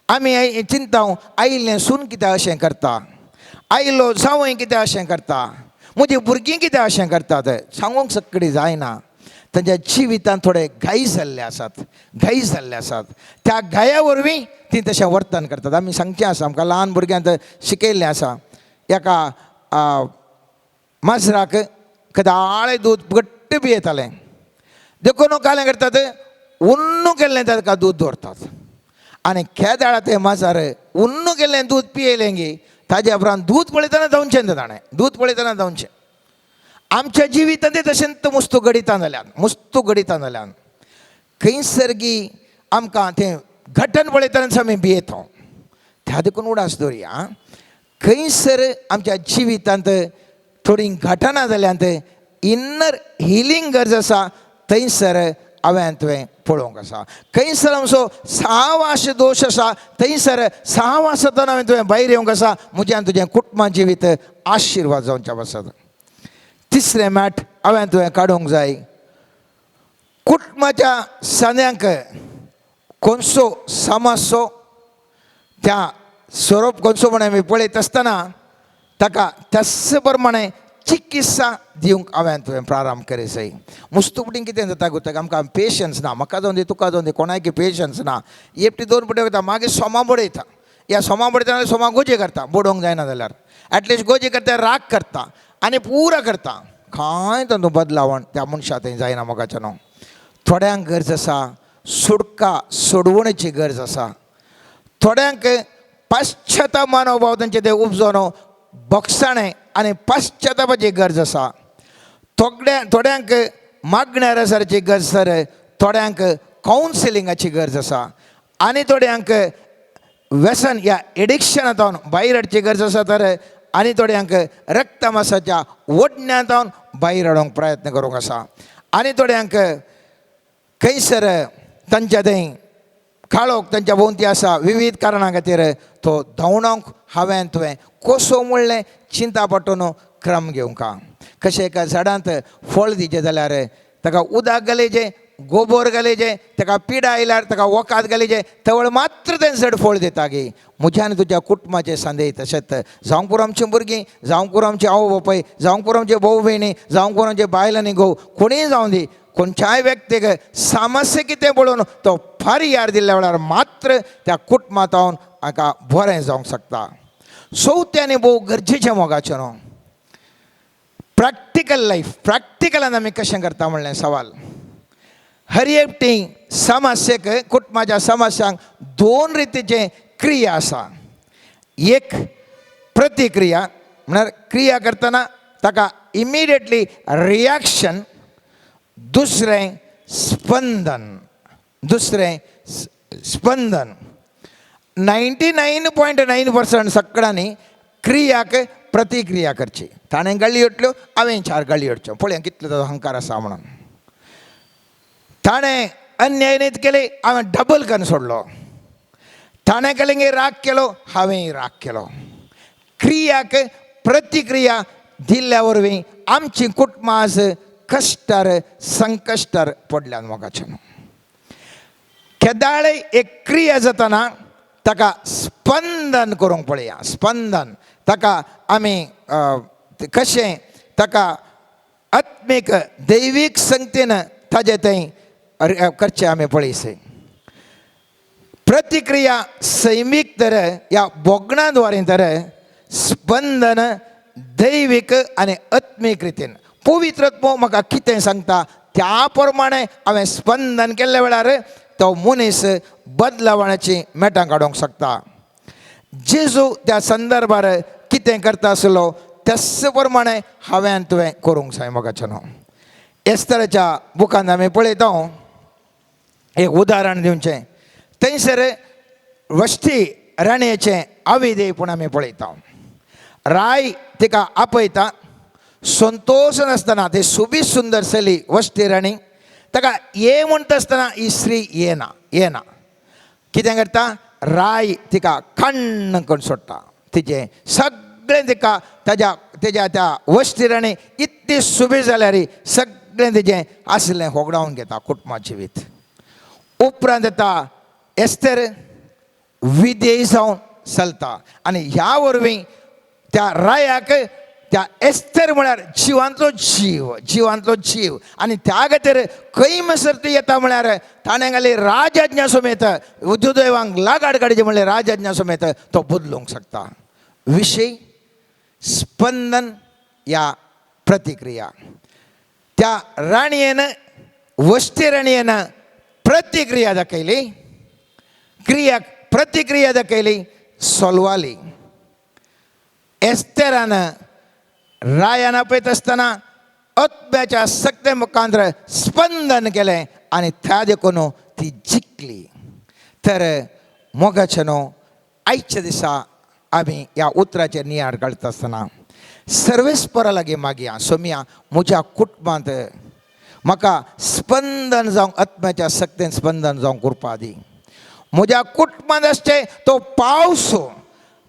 आमी चिंता आयिल्लें सून कित्याक अशें करता, आयिल्लो जावय कित्याक अशें करता, म्हजीं भुरगीं कित्याक अशें करतात सांगूंक सकडी जायना. तांच्या जिवितांत थोडे घाई जाल्ले आसात. त्या घाया वरवीं तीं तशें वर्तन करतात. आमी सांगचें आसा, आमकां ल्हान भुरग्यांत शिकयल्लें आसा. एका माजराक कदाळे दूद घट्ट पियेतालें. देखून कालें करतात, उन्नू केल्लें ताका दूद दवरतात आनी केदाळा तें माजर उन्नू केल्लें दूद पियेलें गी ताजे उपरांत दूद पळयतना जावचें ना. ताणें दूद पळयतना जावचें. आमच्या जिवितांत तशेंच मस्तू गडितां जाल्यान खंयसर गी आमकां तें घटन पळयतना आमी भियेता. त्या देखून उडास दवरया. खंयसर आमच्या जिवितांत थोडी घटना जाल्यांत इन्नर हिलींग गरज आसा. थंयसर हांवें तुवें पळोवंक आसा. खंयसर आमचो सहवास दोश आसा. थंयसर सहवासांतल्यान हांवें तुवें भायर येवंक आसा. म्हज्यान तुजें कुटुंबा जिवीत आशिर्वाद जावचें आसात. तिसरें मॅट हांवें तुवें काडूंक जाय. कुटुंबाच्या सद्यांक खंयचो समस्या त्या स्वरूप खंयचो म्हण आमी पळयत आसतना ताका तस प्रमाणे चिकित्सा दिवंक हांवें तुवें प्रारंभ करूंक जाय. मुस्तुपटीन कितें जाता गो ताका आमकां पेशन्स ना. म्हाका जावन दी, तुका जावन दी, कोणायकी पेशन्स ना. एकटी 2 पटी करता मागीर सोमा बडयता. ह्या सोमा बडयता सोमा गोजे करता. बडोवंक जायना जाल्यार एटलिस्ट गोजे करता राग करता आनी पुरा करता. कांय तातूंत बदलावण त्या मनशा थंय जायना. मोगाचें न्हू. थोड्यांक गरज आसा सुडका सोडवणेची गरज आसा. थोड्यांक पाश्चाताप मनोभाव तांचे ते उपजोन बोगसाणें आनी पाश्चातापाची गरज आसा. थोड्यांक मागण्या रसाची गरज आसा. थोड्यांक कावन्सिलिंगाची गरज आसा आनी थोड्यांक व्यसन ह्या एडिक्शनांतून भायर हाडची गरज आसा. तर आनी थोड्यांक रक्तमासाच्या ओडण्यांतून भायर हाडूंक प्रयत्न करूंक आसा. आनी थोड्यांक खंयसर तांच्या थंय काळोख तांच्या भोंवती आसा. विविध कारणां खातीर तो धांवडावंक हांवें तुवें कसो म्हणलें चिंता पडटून क्रम घेवंका. कशें एका झाडांत फळ दिचें जाल्यार ताका उदक घालेचें, गोबर घालेचें, ताका पिडा आयल्यार ताका वकात घालेचें, तवळ मात्र तें झाड फळ दिता गे. म्हज्यान तुज्या कुटुंबाचें सांदे तशेंच जावंक पुरो आमचीं भुरगीं, जावंक पुरो आमचे आवय बापाय, जावंक पुरो आमचे भाऊ भयणी, जावंक पुरो आमचे बायल आनी घोव, कोणीय जावं दी, खंयच्याय व्यक्तीक समस्या कितें पळोवन तो फार याद दिल्ल्या वेळार मात्र त्या कुटुंबांत हाका बरें जावंक शकता. चवथें आनी भोव गरजेचें मोगाचें न्हू. Practical life. प्रॅक्टिकलान आमी कशें करता म्हणलें सवाल. हर एकटी समस्येक कुटुंबाच्या समस्यांक 2 रितीचे क्रिया आसा. एक प्रतिक्रिया, म्हळ्यार क्रिया करतना ताका इमिडिएटली रिॲक्शन, दुसरें स्पंदन 99.9% सगळ्यांनी क्रियाक प्रतिक्रिया करची. ताणें गळी उठल्यो, हांवें 4 गळी उठच्यो. पळय कितलो तो अहंकार आसा म्हणून. ताणें अन्याय नीत केले, हांवें डबल करून सोडलो. ताणें केलें राग केलो, हांवें राग केलो. क्रियाक प्रतिक्रिया दिल्ल्या वरवीं आमची कुटुंबां आज कश्टार संकश्टार पडल्यान मोगाचें. केदाळ एक क्रिया जाताना ताका स्पंदन करूंक पळया. स्पंदन ताका आमी कशें ताका आत्मीक दैवीक संगतीन ताजें थंय करचें आमी पळयसे. प्रतिक्रिया सैमीक तर ह्या बोगणा द्वारे तर स्पंदन दैवीक आनी आत्मीक रितीन पवित्रत्व म्हाका कितें सांगता त्या प्रमाणे हांवें स्पंदन केल्ल्या वेळार तो मनीस बदलावणाची मेटां काडूंक शकता. जेजू त्या संदर्भार कितें करता आसलो त्याच प्रमाणे हांवें तुवें करूंक जाय मोगाचें न्हू. एस्तराच्या बुकांत आमी पळयता एक उदाहरण दिवचें. थंयसर वश्टी राणयेचें अविधेयपण आमी पळयता. राय तिका आपयता, संतोश नासतना ती सुबीत सुंदर चली वश्टी राणी ताका ये म्हणटा आसतना ही स्त्री येना. कितें करता, राय तिका कण्ण करून सोडटा. तिचें सगळें तिका तेज्या त्या वश्टी राणी इतली सुबीत जाल्यार सगळें तिचें आसलें होगडावन घेता कुटुंबा जिवीत. उपरांत येता एस्तेर विधेय जावन चलता आनी ह्या वरवीं त्या रायाक त्या एस्तेर म्हळ्यार जिवांतलो जीव आनी त्या खातीर खंय सर्ती येता म्हळ्यार ताणें घाली राजआज्ञा समेत वधुदैवांक लागाड काडची म्हणल्यार राजआज्ञा समेत तो बदलूंक शकता. विशय स्पंदन या प्रतिक्रिया. त्या राणयेन वश्टी राणयेन प्रतिक्रिया दाखयली, क्रियाक प्रतिक्रिया दाखयली, सोलवाली. एस्तेरान रायान आपयत आसतना आत्म्याच्या सक्ते मुखांतर स्पंदन केलें आनी त्या देखून ती जिखली. तर मोगाचें न्हू, आयच्या दिसा आमी ह्या उतराचेर नियाळ काडटा आसतना सर्वेस्परा लागीं मागया, सोमया म्हज्या कुटुंबांत म्हाका स्पंदन जावंक, आत्म्याच्या सक्तेन स्पंदन जावंक कृपा दी. म्हज्या कुटुंबांत आसचे तो पावस,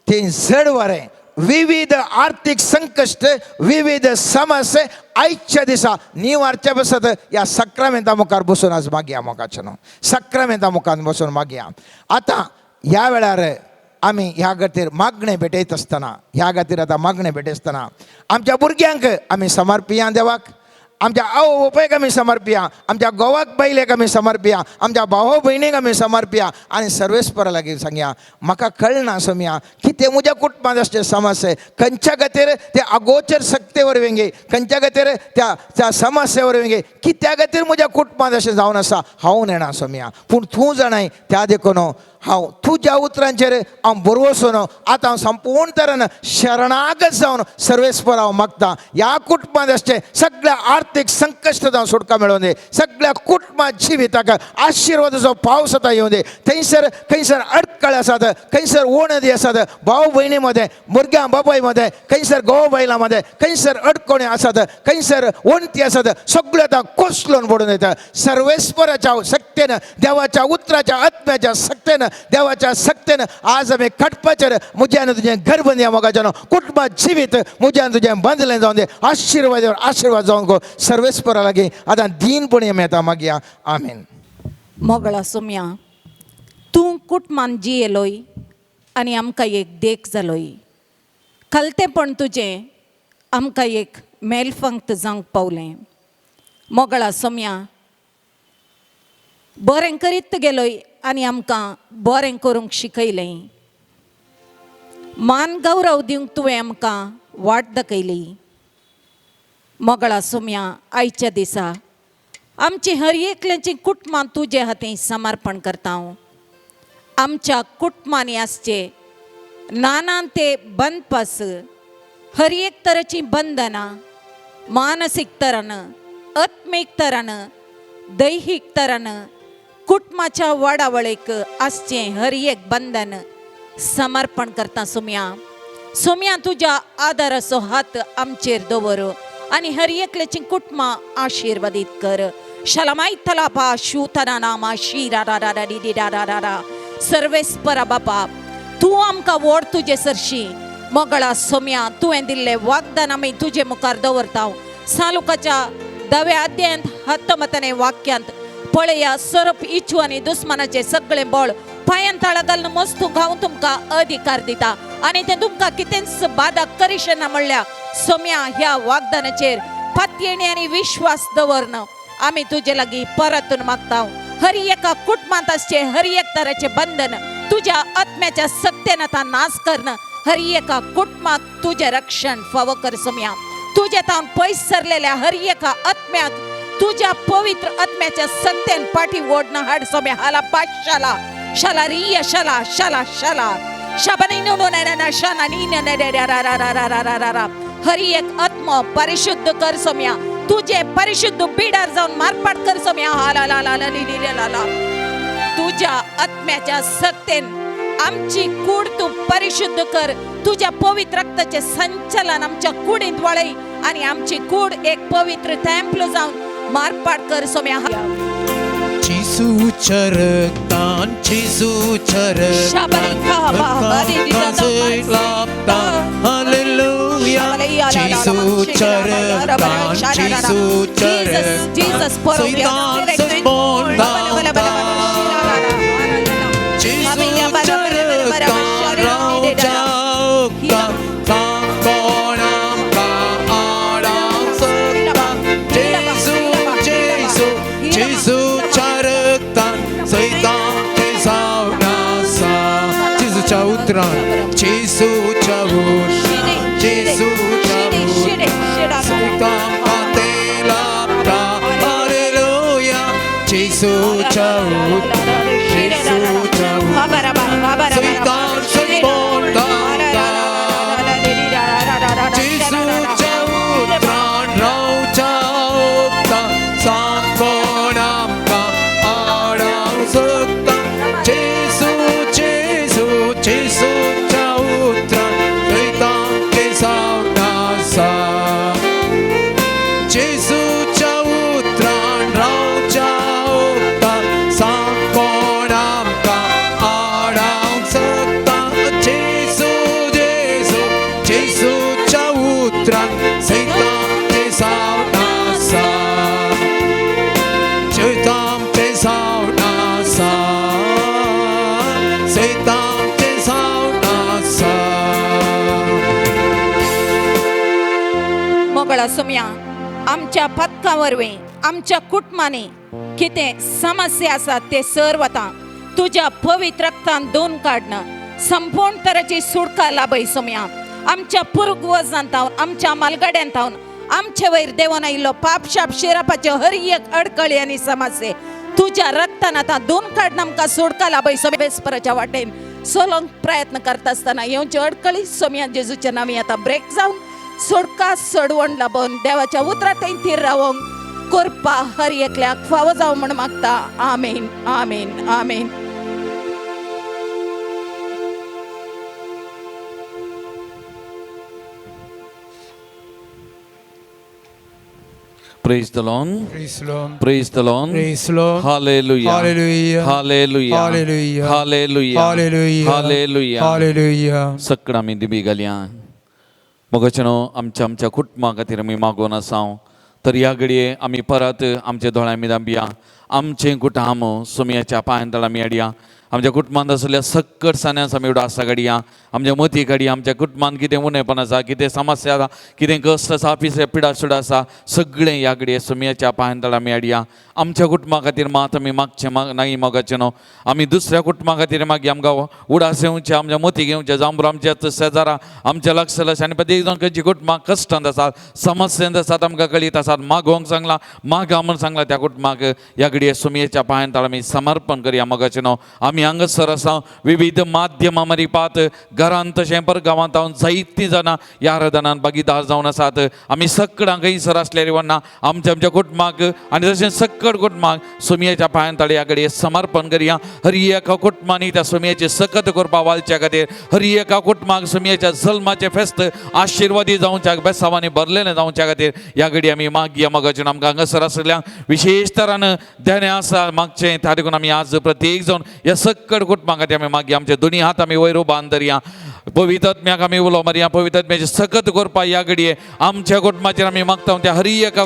ते झड वारें, विविध आर्थीक संकश्ट, विविध समस्या आयच्या दिसा निवारच्या बसत ह्या सक्रामेंता मुखार बसून आज मागया मोगाचें न्हू. सक्रामेंता मुखार बसून मागया. आतां ह्या वेळार आमी ह्या खातीर मागणें भेटयत आसतना, ह्या खातीर आतां मागणें भेटयत आसतना आमच्या भुरग्यांक आमी समर्पिया देवाक, आमच्या आवय बापायक आमी समर्पिया, आमच्या घोवाक बायलेक आमी समर्पिया, आमच्या भाव भयणीक आमी समर्पिया आनी सर्वेस्परा लागीं सांगया म्हाका कळना सोमया कितें म्हज्या कुटुंबांत आसचे समस्या, खंयच्या खातीर ते अगोचर सक्ते वरवीं गे, खंयच्या खातीर त्या समस्या वरवीं गे, कित्या खातीर म्हज्या कुटुंबांत अशें जावन आसा हांव नेणा सोमया. पूण तूं जाणाय त्या देखून हांव तुज्या उतरांचेर हांव भरवोसून आतां हांव संपूर्ण तरेन शरणागत जावन सर्वेस्परा हांव मागता. ह्या कुटुंबांत आसचे सगळ्या आर्थीक संकश्ट जावन सुटका मेळोवन दे, सगळ्या कुटुंबा जिविताक आशिर्वादाचो पावस आतां येवं दे. खंयसर अडखळ आसात, खंयसर वणदी आसात भाव भयणी मदें, भुरग्यां बापाय मदें, खंयसर घोव बायलां मदें, खंयसर अडकोणे आसात, खंयसर वणटी आसात, सगळ्यो आतां कोसळून पडून येता. सर्वेस्पराच्या सक्तेन, देवाच्या उतराच्या आत्म्याच्या सक्तेन, देवाच्या सक्तेन आज आमी काडपाचेर म्हज्यान तुजें घर बंदया मोगाचें न्हू. कुटुंबा जिवीत म्हज्यान तुजें बांदलें जावन दे. आशिर्वाद जावन गो सर्वेस्परा लागीं आतां दीनपणी आमी आतां मागया. आमीन. मोगळा सोम्या, तूं कुटुंबान जियेलोय आनी आमकां एक देख जालोय. कलतेपण तुजें आमकां एक मेलफंक्त जावंक पावलें. मोगळा सोम्या, बरें करीत गेलोय आनी आमकां बरें करूंक शिकयलें. मान गौरव दिवंक तुवें आमकां वाट दाखयली. मोगळा सोम्या, आयच्या दिसा आमची हर एकल्याची कुटुंबां तुजे हातीं समर्पण करता हांव. आमच्या कुटुंबांनी आसचे नाना ते बंदपास हर एक तराची बंधना मानसिक तरानं आत्मिक तरानं दैहिक तरानं कुटुंबाच्या वाडावळीक आसचे हर एक बंधन समर्पण करता सोम्या तुझ्या आदाराचो हात आमचेर दवर आणि हर एकल्याची कुटुंबा आशीर्वादित कर शलमाई तलापा शूतना नामा शिरा रा रा रा डी डी रा रा रा रा सर्वेस्परा बापा तू आमकां व्हड तुजे सरशी मोगळा सोम्या तुवें दिल्ले वाग्दान आमी तुजे मुखार दवरता सालुकाच्या 10व्या अध्यायांत 19 वाक्यांत पळया सरप इच्छू आनी दुस्मानाचे सगळे बळ पांयां ताळा घालून मस्तूंक हांव तुमकां अधिकार दिता आनी ते तुमकां कितेंच बाधा करिशना म्हणल्या सोम्या ह्या वाग्दानाचेर पातयेणी आनी विश्वास दवरन आमी तुजे लागीं परतून मागता हर एका कुटुंबांत आसचे हर एक तराचे बंधन तुझ्या आत्म्याच्या सक्तेन आतां नाश करन हर एका कुटुंबाक तुझे रक्षण फावो कर सोम्या तुझे तावन पयस सरलेल्या हर एका आत्म्याक तुझ्या पवित्र आत्म्याच्या सक्तेन पाठी ओढणं हाड सोम्या हाला पाशाला शाला रिया शाला शाला शाला शाबानी नो नो ना शाना नी ना रा रा रा रा रा रा रा रा हर एक आत्मा परिशुद्ध कर सोम्या तुझे परिशुद्ध बिडार जाऊन मारपाट कर सोम्या हाला ला ला ला ली ला ला तुझ्या आत्म्याच्या सक्तेन आमची कूड तू परिशुद्ध कर तुझ्या पवित्र रक्ताचे संचलन आमच्या कुडीत वळय आणि आमची कूड एक पवित्र टेम्पल जाऊन मारपाट कर सोम्या चिसू चरकान चिसू चरकान हालेलुया चिसू चरकान चिसू चरकान Jesus सैतान से बोलता Jesu'च्या सोम्या आमच्या पथका वरवीं आमच्या कुटुंबाने किती समस्या आसात ते सर्व आता तुझ्या पवित्र रक्तान धुवन काढणं संपूर्ण तराची सुटका लाभय सोम्या आमच्या पूर्वजांत आमच्या मालगाड्यांत आमचे वयर देवान आयिल्लो पाप शाप शिरापाच्यो हर एक अडकळी आनी समस्ये तुझ्या रक्तान आता धुवन काढणं आमकां सुटका लाभय सोम्या बेस्पराच्या वाटेन सोलोंक प्रयत्न करता आसतना येवच्यो अडकळी सोम्या जेजूच्या नामी आता ब्रेक जावन सोडका सोडवण लाभून देवाच्या उतरात तीर रावंक कृपा हर एकल्याक फावो जावं म्हण मागता आमेन आमेन आमेन Praise the Lord. Praise the Lord. Praise the Lord. Praise the Lord. Hallelujah. Hallelujah. Hallelujah. Hallelujah. Hallelujah. Hallelujah. Hallelujah. Hallelujah. सकडा मी दिबी घालया मोगाचनो आमच्या कुटुंबा खातीर आमी मागोन आसाव तर ह्या घडये आमी परत आमच्या दोळ्यां आमी दांबया आमचें कुटाम सोम्याच्या पांयां तळा आमी हाडया आमच्या कुटुंबांत आसलेल्या सक्कट सान्यास आमी उडासा काडया आमच्या मती काडया आमच्या कुटुंबांत कितें उणेपण आसा कितें समस्या आसा कितें कश्ट आसा पिसे पिडा सुड आसा सगळें ह्या घडये सोम्याच्या पांयां तळा आमी हाडया आमच्या कुटुंबा खातीर मात आमी मागचें नाही मोगाचें न्हू आमी दुसऱ्या कुटुंबा खातीर मागया आमकां उडास येवचें आमच्या मती घेवचें जांबर आमच्या शेजारा आमच्या लक्ष लक्ष आनी प्रत्येक जाण खंयची कुटुंबां कश्टांत आसात समस्यांत आसात आमकां कळीत आसात मागोवंक सांगलां मागा म्हूण सांगलां त्या कुटुंबाक ह्या घडये सोम्याच्या पांयां तळा आमी समर्पण करया मोगाचें न्हू आमी आम्ही हांगासर आसा विविध माध्यमां मरीपात घरांत तशें परगांवांत हांव जायतीं जाणां ह्या आराधनांत भागीदार जावन आसात. आमी सगळ्यां खंयसर आसलेली वरना आमच्या कुटुंबाक आनी तशें सक्कड कुटुंबाक सुमयेच्या पांयां तळे ह्या घडये समर्पण करया. हर एका कुटुंबांनी त्या सुमयेची सकत करपा वालच्या खातीर हर एका कुटुंबाक सुमयेच्या जल्माचे फेस्त आशिर्वादी जावच्या बेसांवांनी भरलेलें जावच्या खातीर ह्या घडये आमी मागया. मगजून आमकां हांगासर आसलेल्यांक विशेश तरान ध्यान आसा मागचें त्या देखून आमी आज प्रत्येक जावन ह्या सक्कड कुटुंबा खातीर आमी मागया. आमचे दोनी हात आमी वयर उबारून धरया. पवित्र आत्म्याक आमी उलो मारया. पवित्र आत्म्याची सकत करपा ह्या घडये आमच्या कुटुंबाचेर आमी मागता. त्या हर एका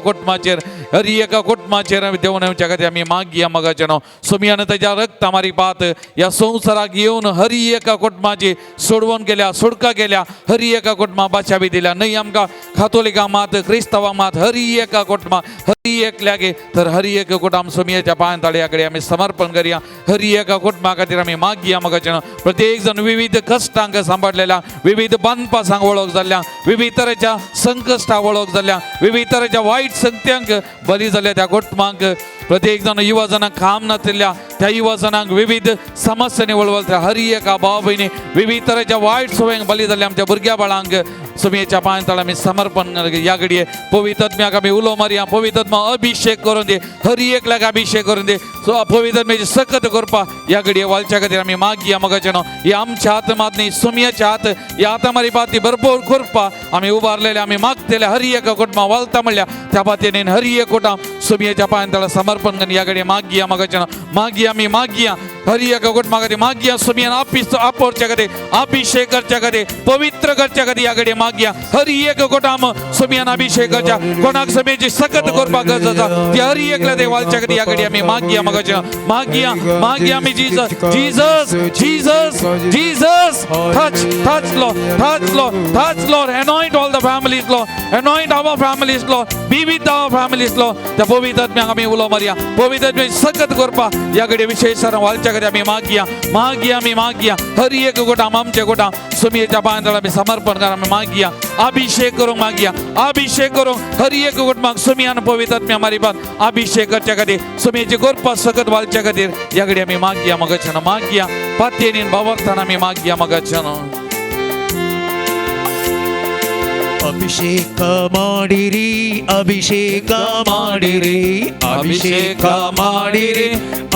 कुटुंबाचेर देवून येवच्या खातीर आमी मागया. मगजून सुमयान तेज्या रक्ता मारीपात ह्या संवसाराक येवन हर एका कुटुंबाची सोडवण केल्या, सुडका केल्या. हर एका कुटुंबाक बाचावी दिल्या. न्हय आमकां कातोलिकां मात क्रिस्तांवां मात हर एका कुटुंबाक हर एकल्यागे तर हर एक कुटुंब सुमयेच्या पांयां तळया कडेन आमी समर्पण करया. हर एका कुटुंबा खातीर आमी मागया. मगजून प्रत्येक जण विविध कश्टांक सांबाळलेल्या, विविध बांदपासांक वळख जाल्ल्या, विविध तरेच्या संकश्टांक वळख जाल्ल्या, विविध तरेच्या वायट संगत्यांक बली जाल्ल्या त्या कुटुंबांक प्रत्येक जण युवा जनांक काम नाशिल्ल्या त्या युवा जनांक विविध समस्यांनी वळवळल्या हर एका भाव भयणी विविध तरेच्या वायट सवयींक बली जाल्ल्या आमच्या भुरग्या बाळांक सुमयेच्या पांयां तळा आमी समर्पण ह्या घडये. पवित्र आत्म्याक आमी उलो मारया. पवित्र आत्मा अभिषेक करून दे. हर एकल्याक अभिषेक करून दे. पवित्र आत्म्याची सकत करपा ह्या घडये वालच्या खातीर आमी मागया. मगजून ही आमच्या हातांत न्ही सुमयेच्या हात ह्या हातां मारीपात ती भरपूर करपा आमी उबारलेले आमी मागतेले. हर एका कुटुंबा वालता म्हणल्या त्या पातयेन हर एक कुटुंब सुमयेच्या पांयां तळा समर्पण करून ह्या घडये मागया. मगजून मागया आमी मागया. हर एका कुटुंबा खातीर मागया. सुमयान आपोवच्या खातीर अभिषेक करच्या खातीर पवित्र करच्या खातीर ह्या घडये मागया. हर एक कुटुंब सुमयान अभिषेक करच्या कोणाक सुमयेची सकत करपाक गरज आसा ती हर एकल्या देवालच्या खातीर ह्या घडये आमी मागया. मगजून मागया मागया आमी Jesus Jesus Jesus Jesus touch Lord anoint all the families Lord, anoint our families Lord, be with our families Lord. त्या पवित्र आत्म्याक आमी उलो मारया. पवित्र आत्म्याची सकत करपा ह्या घडये विशेश वालच्या खातीर आमी मागया. मागया आमी मागया. हर एक कुटुंब आमचे कुटुंब सुमयेच्या पांयां तळा आमी समर्पण कर आमी मागया. अभिषेक करूंक मागया. अभिषेक करूंक हर एक कुटुंबाक सुमयान पवित्र आत्म्या मारीपात अभिषेक करच्या खातीर सुमयेची करपा सकत वालच्या खातीर ह्या घडये आमी मागया. मगजून मागया. पातयेन भावार्थान आमी मागया. मगजून ಅಭಿಷೇಕ ಮಾಡಿರಿ ಅಭಿಷೇಕ ಮಾಡಿರಿ ಅಭಿಷೇಕ ಮಾಡಿರಿ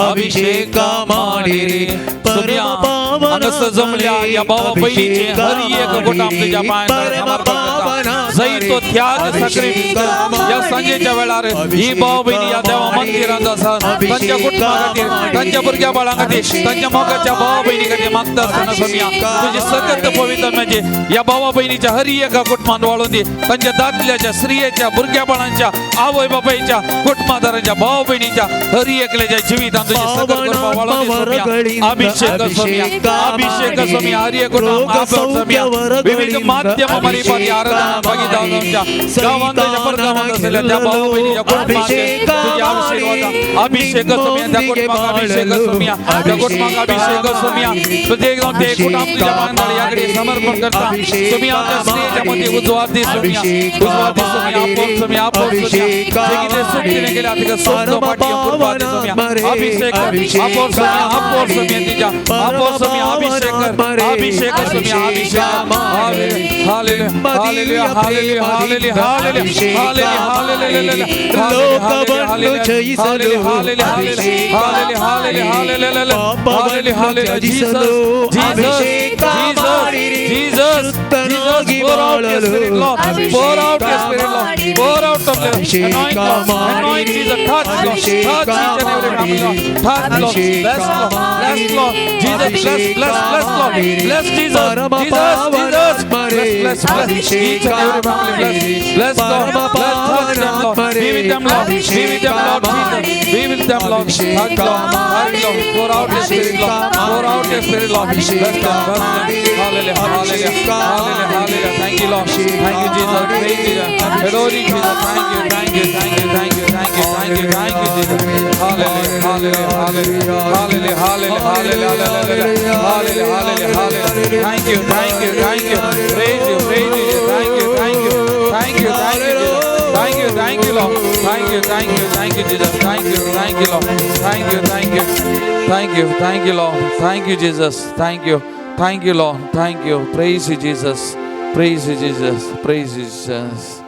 ಅಭಿಷೇಕ ಮಾಡಿರಿ सुमया हांगासर जमल्या या भावा बहिणीचे हर एक कुटुंब तुझ्या पांयां समर्पण करता. जाय तो त्याग साखरेचा या सांजेच्या वेळार ही भाव बहिणी या देवा मंदिरांत आसा तांच्या कुटुंबा खातीर तांच्या भुरग्या बाळां खातीर तांच्या मोगाच्या भावा बहिणी खातीर मागता आसतना सुमया तुझी सकत पवित्र म्हणजे या भावा बहिणीच्या हर एका कुटुंबात वाळून दे. तांच्या दादल्याच्या स्त्रियेच्या भुरग्या बाळांच्या आवय बापायच्या कुटुंबादारांच्या भाव बहिणीच्या हर एकल्याच्या जिवितांत तुझी सकत करपा वाळून दे सुमया. अभिषेक सुमया अभिषेक सुमया हर एक कुटुंब आपोवप सुमया विविध माध्यम मारीपात आराधना भागीदार जावच्या गावांत परगावांत आसलेल्या त्या भाव बहिणीच्या कुटुंबाक तुझे आशीर्वाद अभिषेक सुमया त्या कुटुंबाक अभिषेक सुमया त्या कुटुंबाक अभिषेक सुमया प्रत्येक जाण ते कुटुंब तुझ्या पांयां याकडे समर्पण करता. सुमया त्या स्त्रियेच्या मध्ये उजवाद दे सुमया उजवाद दे सुमया आपोवप सुमया आपोवप सुमया जे कितें सुटकेने केल्या तिका सोडतो पाटी कुर्बा दे सुमया अभिषेक आपोवप सुमया तिच्या आपोवप सुमया अभिषेक कर अभिषेक सुमया अभिषेक hallelujah hallelujah hallelujah hallelujah hallelujah hallelujah hallelujah hallelujah hallelujah Jesus Jesus Jesus pour out your spirit Lord, pour out your spirit Lord, pour out of the anoint Jesus, touch Lord, touch each and every family Lord, touch Lord, bless Lord, Jesus, bless Lord, bless Jesus, Jesus, bless each and every family, bless Lord, touch them Lord, be with them Lord, be with them Lord Jesus, be with them Lord, touch Lord, pour out your spirit Lord, pour out your spirit Lord, bless them, hallelujah, hallelujah, hallelujah, hallelujah, thank you Lord, thank you Jesus, praise Jesus, adore you Jesus, thank you, thank you, thank you, thank you, thank you, thank you, thank you Jesus, hallelujah, hallelujah, hallelujah, hallelujah, hallelujah, hallelujah, hallelujah, hallelujah, hallelujah, thank you, thank you, thank you, praise you, thank you, thank you, thank you, thank you, thank you, thank you, you, thank you, Lord. Thank you, Jesus. Thank you, Lord. Thank you, Lord. Thank you, Jesus. Thank you, Lord. Thank you. Praise you, Jesus. Praise you, Jesus. Praise you, Jesus.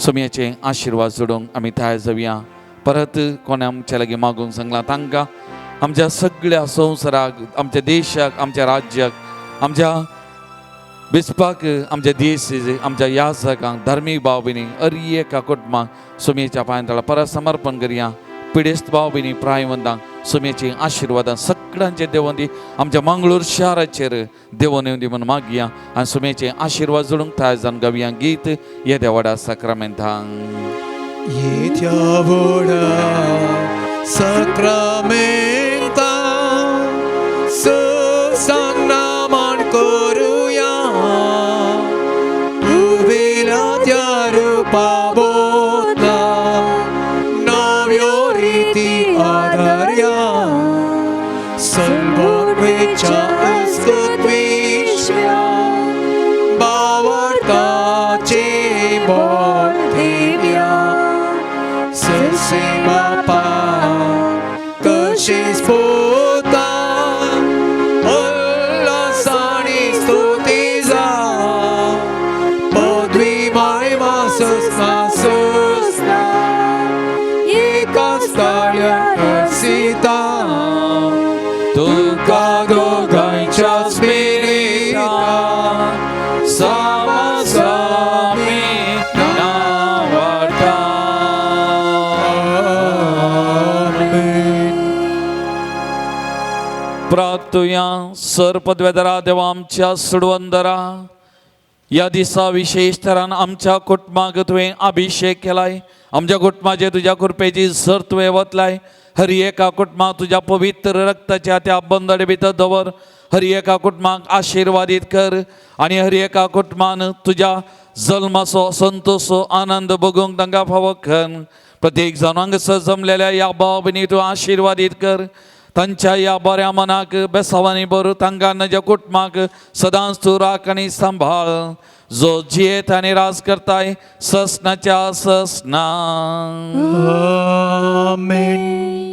सोम्याचे आशीर्वाद जोडून आम्ही थाय जाऊया. परत कोणी आमच्या लागी मागून सांगला तांकां आमच्या सगळ्या संवसाराक, आमच्या देशाक, आमच्या राज्याक, आमच्या बिस्पाक, आमच्या देश, आमच्या याजकांक, धार्मीक भाव भयणी हर एका कुटुंबाक सोम्याच्या पांयांतळा परत समर्पण करुया. पिडेस्त भाव भयणी प्रायवंतांक सोम्याची आशिर्वादां सगळ्यांचे देवून दी. आमच्या मंगळूर शहराचेर देवून येवन दी म्हणून मागया आनी सोम्याचे आशिर्वाद जोडूंक थाय जावन गावया गीत येद्या व्हडा साक्रामेंतांक. येत्या व्हडा साक्रामेंतांक सत्संगनामान करुया. उबेला त्या रूपा बोधा नव्यो रीती आधार्या. सल्वोन्मेच्या अस्कत्विश्या भावार्थाचे बोट ठेवया. ससे बापा कशे स्फोता उल्हासाने स्तुती जा. पदवी महिमा सस्ना सस्ना एकाच ताळ्यात हसिता. तुका दोगांच्याच मेरेता समासामी नावाटा. प्रार्थुया. सरपदवेदरा देवा आमच्या सुडवंदरा, या दिसा विशेष तरान आमच्या कुटुंबाक तुवें अभिषेक केलाय. आमच्या कुटुंबाचेर तुज्या कृपेची सर तुवें वतलाय. हर एका कुटुंबाक तुज्या पवित्र रक्ताच्या त्या बंदडे भितर दवर. हर एका कुटुंबाक आशिर्वादीत कर आनी हर एका कुटुंबान तुज्या जल्माचो संतोषो आनंद भोगूंक तांकां फावो कर. प्रत्येक जाणांक जमलेल्या या भाव भयणी तूं आशिर्वादीत कर. तांच्या या बऱ्या मनाक बेसावांनी भर तांकां नज्या कुटुंबाक सदांच तूं राख आनी सांबाळ. जो जियेत आनी राज करताय ससनाच्या ससना. आमेन.